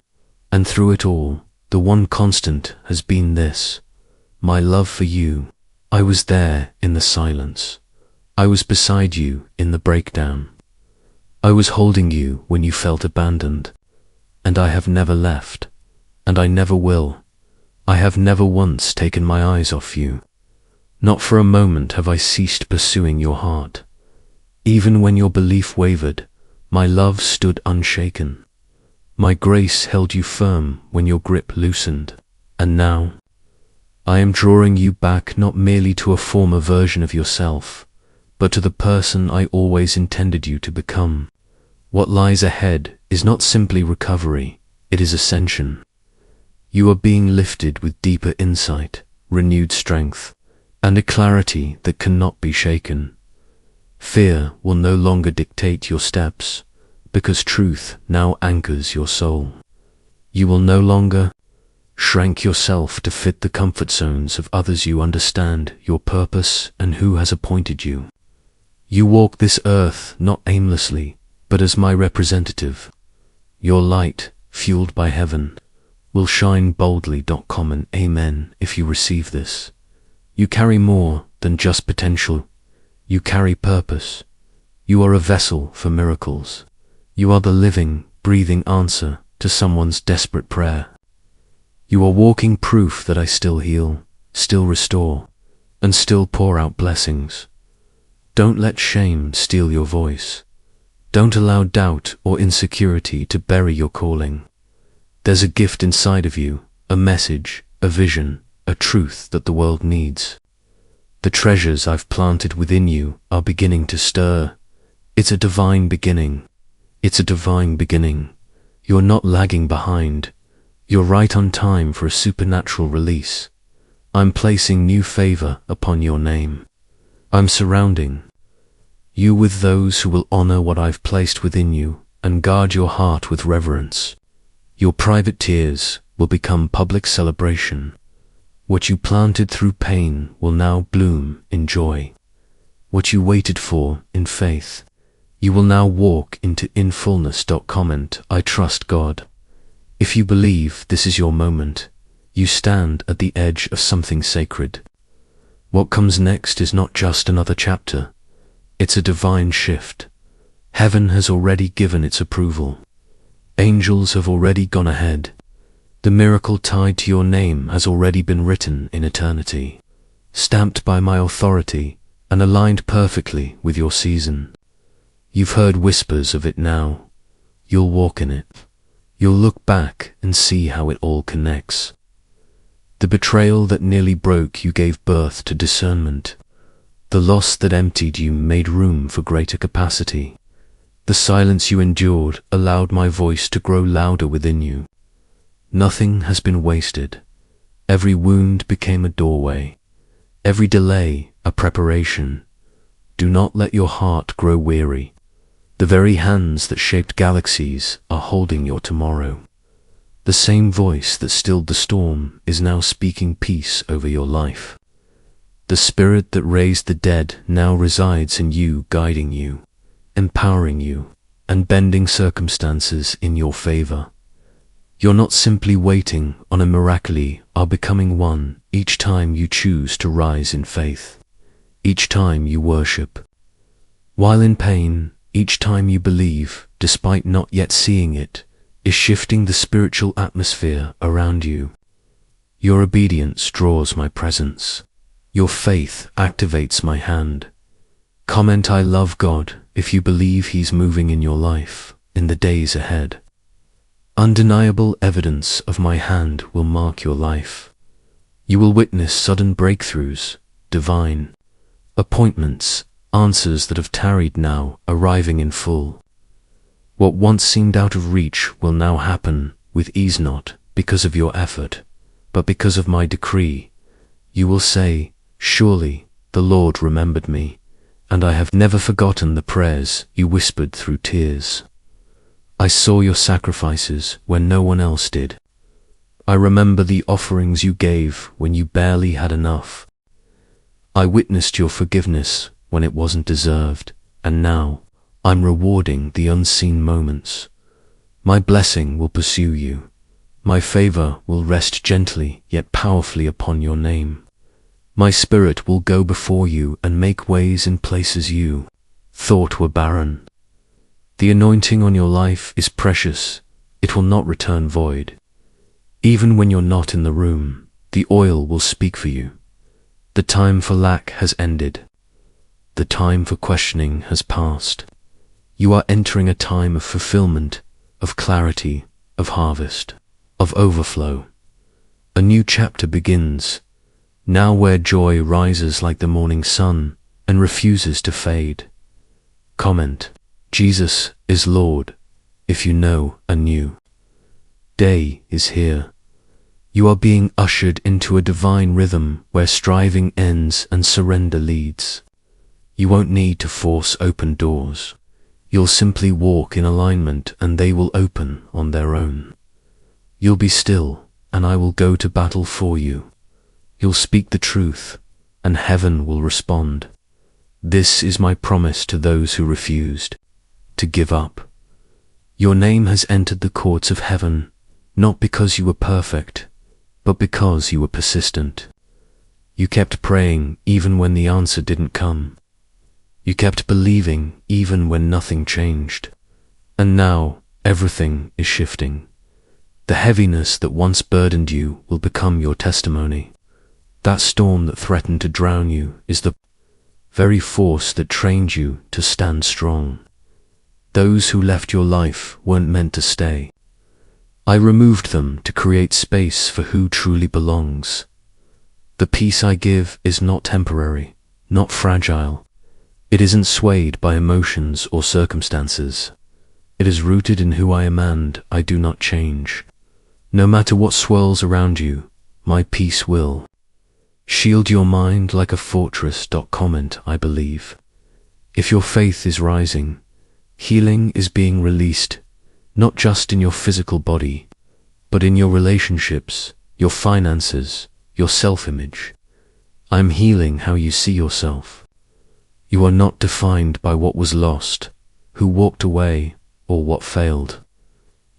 and through it all, The one constant has been this: my love for you. I was there in the silence. I was beside you in the breakdown. I was holding you when you felt abandoned. And I have never left. And I never will. I have never once taken my eyes off you. Not for a moment have I ceased pursuing your heart. Even when your belief wavered, my love stood unshaken. My grace held you firm when your grip loosened. And now, I am drawing you back not merely to a former version of yourself, but to the person I always intended you to become. What lies ahead is not simply recovery, it is ascension. You are being lifted with deeper insight, renewed strength, and a clarity that cannot be shaken. Fear will no longer dictate your steps, because truth now anchors your soul. You will no longer shrink yourself to fit the comfort zones of others. You understand your purpose and who has appointed you. You walk this earth not aimlessly, but as my representative. Your light, fueled by heaven, will shine boldly. And amen if you receive this. You carry more than just potential. You carry purpose. You are a vessel for miracles. You are the living, breathing answer to someone's desperate prayer. You are walking proof that I still heal, still restore, and still pour out blessings. Don't let shame steal your voice. Don't allow doubt or insecurity to bury your calling. There's a gift inside of you, a message, a vision, a truth that the world needs. The treasures I've planted within you are beginning to stir. It's a divine beginning. It's a divine beginning. You're not lagging behind. You're right on time for a supernatural release. I'm placing new favor upon your name. I'm surrounding you with those who will honor what I've placed within you and guard your heart with reverence. Your private tears will become public celebration. What you planted through pain will now bloom in joy. What you waited for in faith, you will now walk into in fullness. Comment, I trust God. If you believe this is your moment, you stand at the edge of something sacred. What comes next is not just another chapter. It's a divine shift. Heaven has already given its approval. Angels have already gone ahead. The miracle tied to your name has already been written in eternity, stamped by my authority and aligned perfectly with your season. You've heard whispers of it now. You'll walk in it. You'll look back and see how it all connects. The betrayal that nearly broke you gave birth to discernment. The loss that emptied you made room for greater capacity. The silence you endured allowed my voice to grow louder within you. Nothing has been wasted. Every wound became a doorway. Every delay a preparation. Do not let your heart grow weary. The very hands that shaped galaxies are holding your tomorrow. The same voice that stilled the storm is now speaking peace over your life. The spirit that raised the dead now resides in you, guiding you, empowering you, and bending circumstances in your favor. You're not simply waiting on a miracle, you are becoming one each time you choose to rise in faith, each time you worship. While in pain, each time you believe, despite not yet seeing it, is shifting the spiritual atmosphere around you. Your obedience draws my presence. Your faith activates my hand. Comment, I love God, if you believe He's moving in your life, in the days ahead. Undeniable evidence of my hand will mark your life. You will witness sudden breakthroughs, divine appointments, answers that have tarried now arriving in full. What once seemed out of reach will now happen with ease, not because of your effort, but because of my decree. You will say, surely the Lord remembered me, and I have never forgotten the prayers you whispered through tears. I saw your sacrifices when no one else did. I remember the offerings you gave when you barely had enough. I witnessed your forgiveness when it wasn't deserved, and now I'm rewarding the unseen moments. My blessing will pursue you. My favor will rest gently yet powerfully upon your name. My spirit will go before you and make ways in places you thought were barren. The anointing on your life is precious. It will not return void. Even when you're not in the room, the oil will speak for you. The time for lack has ended. The time for questioning has passed. You are entering a time of fulfillment, of clarity, of harvest, of overflow. A new chapter begins, now where joy rises like the morning sun and refuses to fade. Comment: Jesus is Lord, if you know anew. Day is here. You are being ushered into a divine rhythm where striving ends and surrender leads. You won't need to force open doors. You'll simply walk in alignment and they will open on their own. You'll be still and I will go to battle for you. You'll speak the truth and heaven will respond. This is my promise to those who refused to give up. Your name has entered the courts of heaven, not because you were perfect, but because you were persistent. You kept praying even when the answer didn't come. You kept believing even when nothing changed. And now everything is shifting. The heaviness that once burdened you will become your testimony. That storm that threatened to drown you is the very force that trained you to stand strong. Those who left your life weren't meant to stay. I removed them to create space for who truly belongs. The peace I give is not temporary, not fragile. It isn't swayed by emotions or circumstances. It is rooted in who I am and I do not change. No matter what swirls around you, my peace will shield your mind like a fortress. Comment: I believe. If your faith is rising, healing is being released, not just in your physical body, but in your relationships, your finances, your self-image. I'm healing how you see yourself. You are not defined by what was lost, who walked away, or what failed.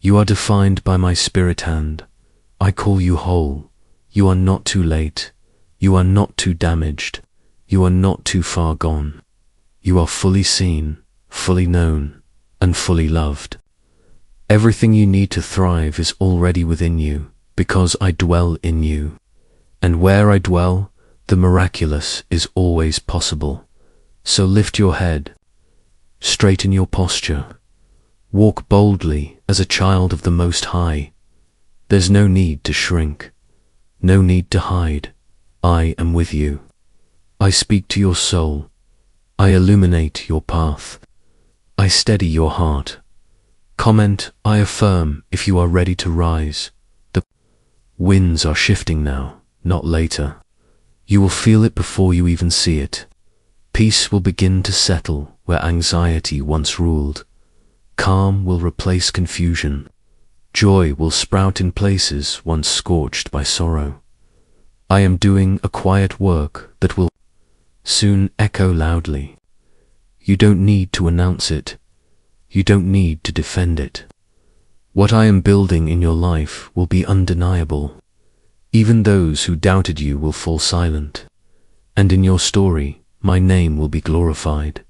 You are defined by my spirit hand. I call you whole. You are not too late. You are not too damaged. You are not too far gone. You are fully seen, fully known, and fully loved. Everything you need to thrive is already within you, because I dwell in you. And where I dwell, the miraculous is always possible. So lift your head, straighten your posture, walk boldly as a child of the Most High. There's no need to shrink, no need to hide. I am with you. I speak to your soul. I illuminate your path. I steady your heart. Comment: I affirm if you are ready to rise. The winds are shifting now, not later. You will feel it before you even see it. Peace will begin to settle where anxiety once ruled. Calm will replace confusion. Joy will sprout in places once scorched by sorrow. I am doing a quiet work that will soon echo loudly. You don't need to announce it. You don't need to defend it. What I am building in your life will be undeniable. Even those who doubted you will fall silent. And in your story, my name will be glorified.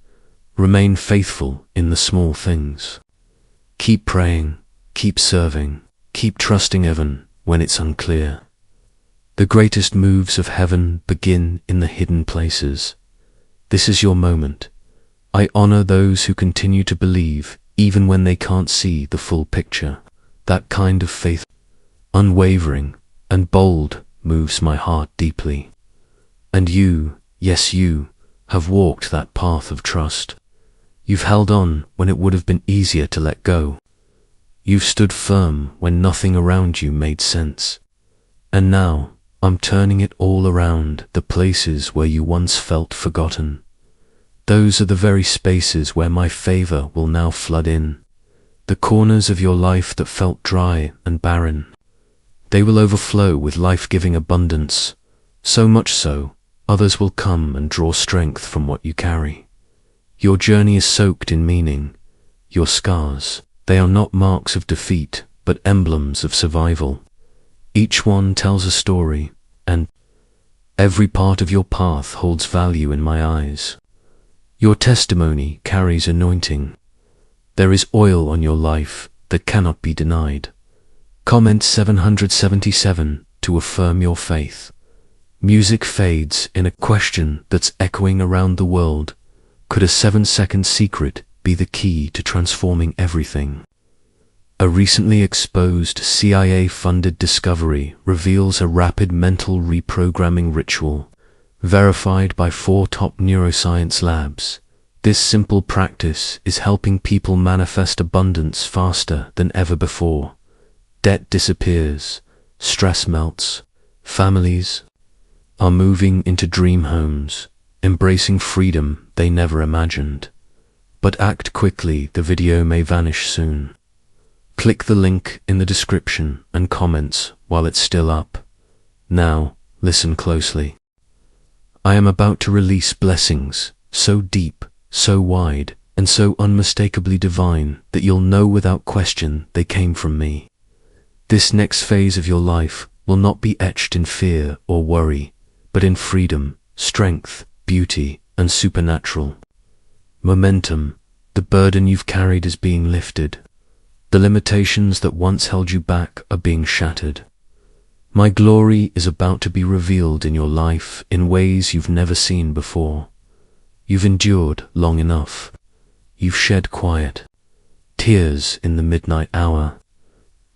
Remain faithful in the small things. Keep praying, keep serving, keep trusting heaven when it's unclear. The greatest moves of heaven begin in the hidden places. This is your moment. I honor those who continue to believe even when they can't see the full picture. That kind of faith, unwavering and bold, moves my heart deeply. And you, yes you, have walked that path of trust. You've held on when it would have been easier to let go. You've stood firm when nothing around you made sense. And now, I'm turning it all around, the places where you once felt forgotten. Those are the very spaces where my favor will now flood in. The corners of your life that felt dry and barren. They will overflow with life-giving abundance, so much so, others will come and draw strength from what you carry. Your journey is soaked in meaning. Your scars, they are not marks of defeat, but emblems of survival. Each one tells a story, and every part of your path holds value in my eyes. Your testimony carries anointing. There is oil on your life that cannot be denied. Comment 777 to affirm your faith. Music fades in a question that's echoing around the world. Could a 7-second secret be the key to transforming everything? A recently exposed CIA-funded discovery reveals a rapid mental reprogramming ritual, verified by 4 top neuroscience labs. This simple practice is helping people manifest abundance faster than ever before. Debt disappears, stress melts, families are moving into dream homes, embracing freedom they never imagined. But act quickly, the video may vanish soon. Click the link in the description and comments while it's still up. Now, listen closely. I am about to release blessings so deep, so wide, and so unmistakably divine that you'll know without question they came from me. This next phase of your life will not be etched in fear or worry, but in freedom, strength, beauty, and supernatural momentum. The burden you've carried is being lifted. The limitations that once held you back are being shattered. My glory is about to be revealed in your life in ways you've never seen before. You've endured long enough. You've shed quiet tears in the midnight hour.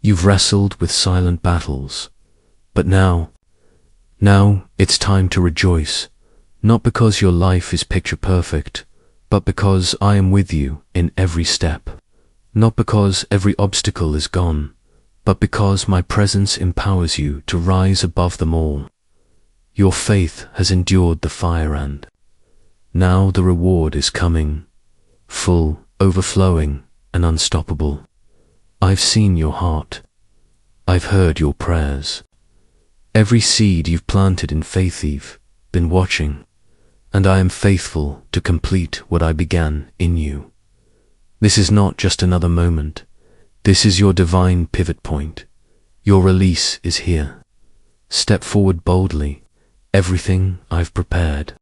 You've wrestled with silent battles. But now it's time to rejoice, not because your life is picture perfect, but because I am with you in every step. Not because every obstacle is gone, but because my presence empowers you to rise above them all. Your faith has endured the fire, and now the reward is coming, full, overflowing, and unstoppable. I've seen your heart. I've heard your prayers. Every seed you've planted in faith, you've been watching, and I am faithful to complete what I began in you. This is not just another moment. This is your divine pivot point. Your release is here. Step forward boldly. Everything I've prepared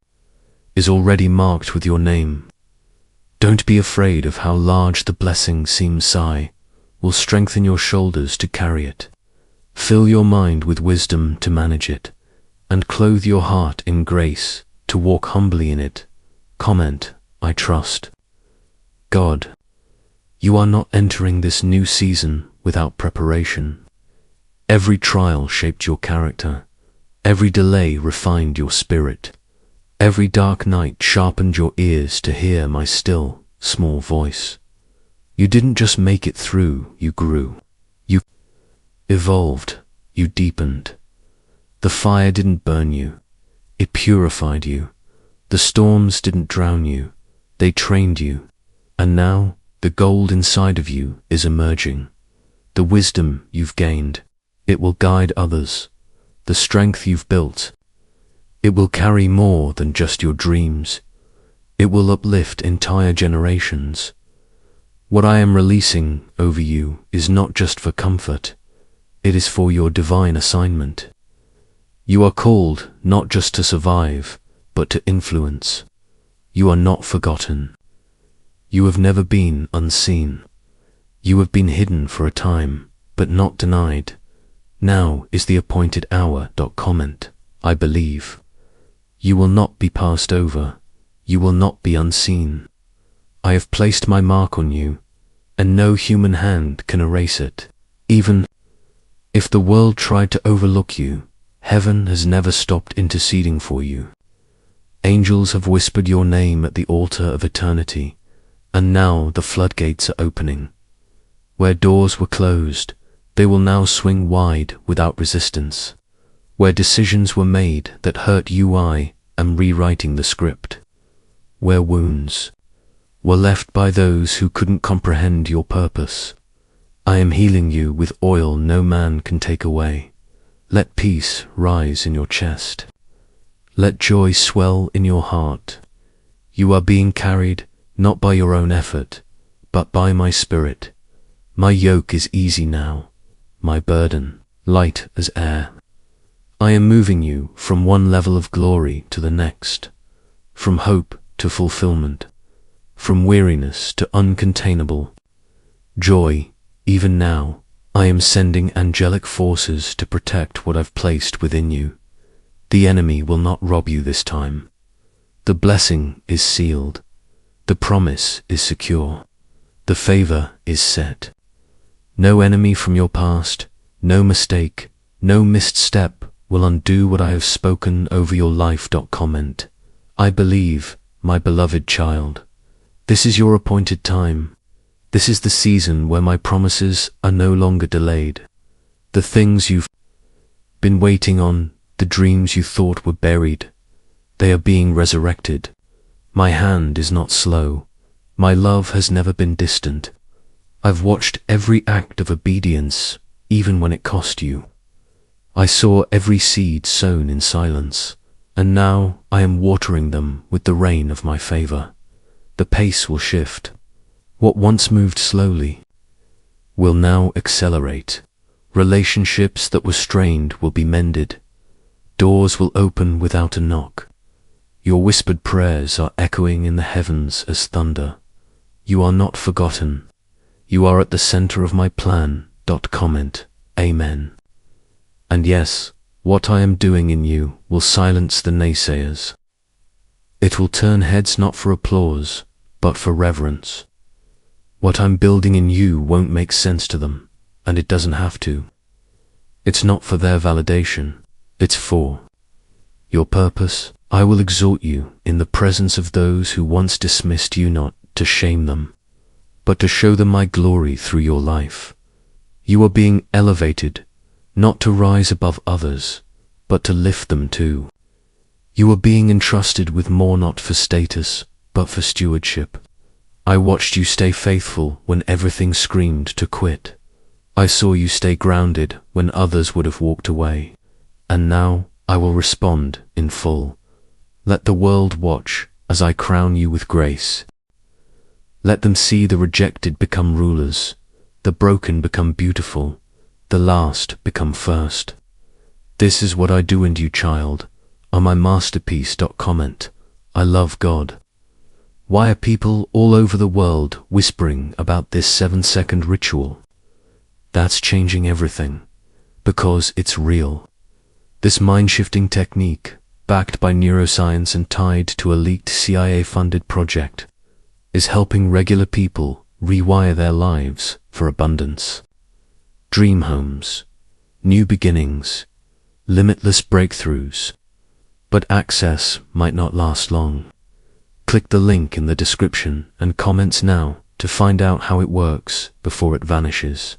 is already marked with your name. Don't be afraid of how large the blessing seems. I will strengthen your shoulders to carry it. Fill your mind with wisdom to manage it, and clothe your heart in grace to walk humbly in it. Comment, I trust God. You are not entering this new season without preparation. Every trial shaped your character. Every delay refined your spirit. Every dark night sharpened your ears to hear my still, small voice. You didn't just make it through, you grew. You evolved, you deepened. The fire didn't burn you, it purified you. The storms didn't drown you, they trained you. And now, the gold inside of you is emerging. The wisdom you've gained, it will guide others. The strength you've built, it will carry more than just your dreams. It will uplift entire generations. What I am releasing over you is not just for comfort, it is for your divine assignment. You are called not just to survive, but to influence. You are not forgotten. You have never been unseen. You have been hidden for a time, but not denied. Now is the appointed hour. Comment, I believe. You will not be passed over. You will not be unseen. I have placed my mark on you, and no human hand can erase it. Even if the world tried to overlook you, heaven has never stopped interceding for you. Angels have whispered your name at the altar of eternity, and now the floodgates are opening. Where doors were closed, they will now swing wide without resistance. Where decisions were made that hurt you, I am rewriting the script. Where wounds were left by those who couldn't comprehend your purpose, I am healing you with oil no man can take away. Let peace rise in your chest. Let joy swell in your heart. You are being carried not by your own effort, but by my spirit. My yoke is easy now, my burden light as air. I am moving you from one level of glory to the next, from hope to fulfillment, from weariness to uncontainable joy. Even now, I am sending angelic forces to protect what I've placed within you. The enemy will not rob you this time. The blessing is sealed. The promise is secure. The favor is set. No enemy from your past, no mistake, no missed step will undo what I have spoken over your life. Comment. I believe, my beloved child. This is your appointed time. This is the season where my promises are no longer delayed. The things you've been waiting on, the dreams you thought were buried, they are being resurrected. My hand is not slow. My love has never been distant. I've watched every act of obedience, even when it cost you. I saw every seed sown in silence, and now I am watering them with the rain of my favor. The pace will shift. What once moved slowly will now accelerate. Relationships that were strained will be mended. Doors will open without a knock. Your whispered prayers are echoing in the heavens as thunder. You are not forgotten. You are at the center of my plan. Comment. Amen. And yes, what I am doing in you will silence the naysayers. It will turn heads not for applause, but for reverence. What I'm building in you won't make sense to them, and it doesn't have to. It's not for their validation. It's for your purpose. I will exalt you in the presence of those who once dismissed you, not to shame them, but to show them my glory through your life. You are being elevated, not to rise above others, but to lift them too. You are being entrusted with more, not for status, but for stewardship. I watched you stay faithful when everything screamed to quit. I saw you stay grounded when others would have walked away. And now I will respond in full. Let the world watch as I crown you with grace. Let them see the rejected become rulers, the broken become beautiful, the last become first. This is what I do, and you, child, are my masterpiece. Comment. I love God. Why are people all over the world whispering about this 7-second ritual? That's changing everything, because it's real. This mind-shifting technique, backed by neuroscience and tied to a leaked CIA-funded project, is helping regular people rewire their lives for abundance. Dream homes, new beginnings, limitless breakthroughs. But access might not last long. Click the link in the description and comments now to find out how it works before it vanishes.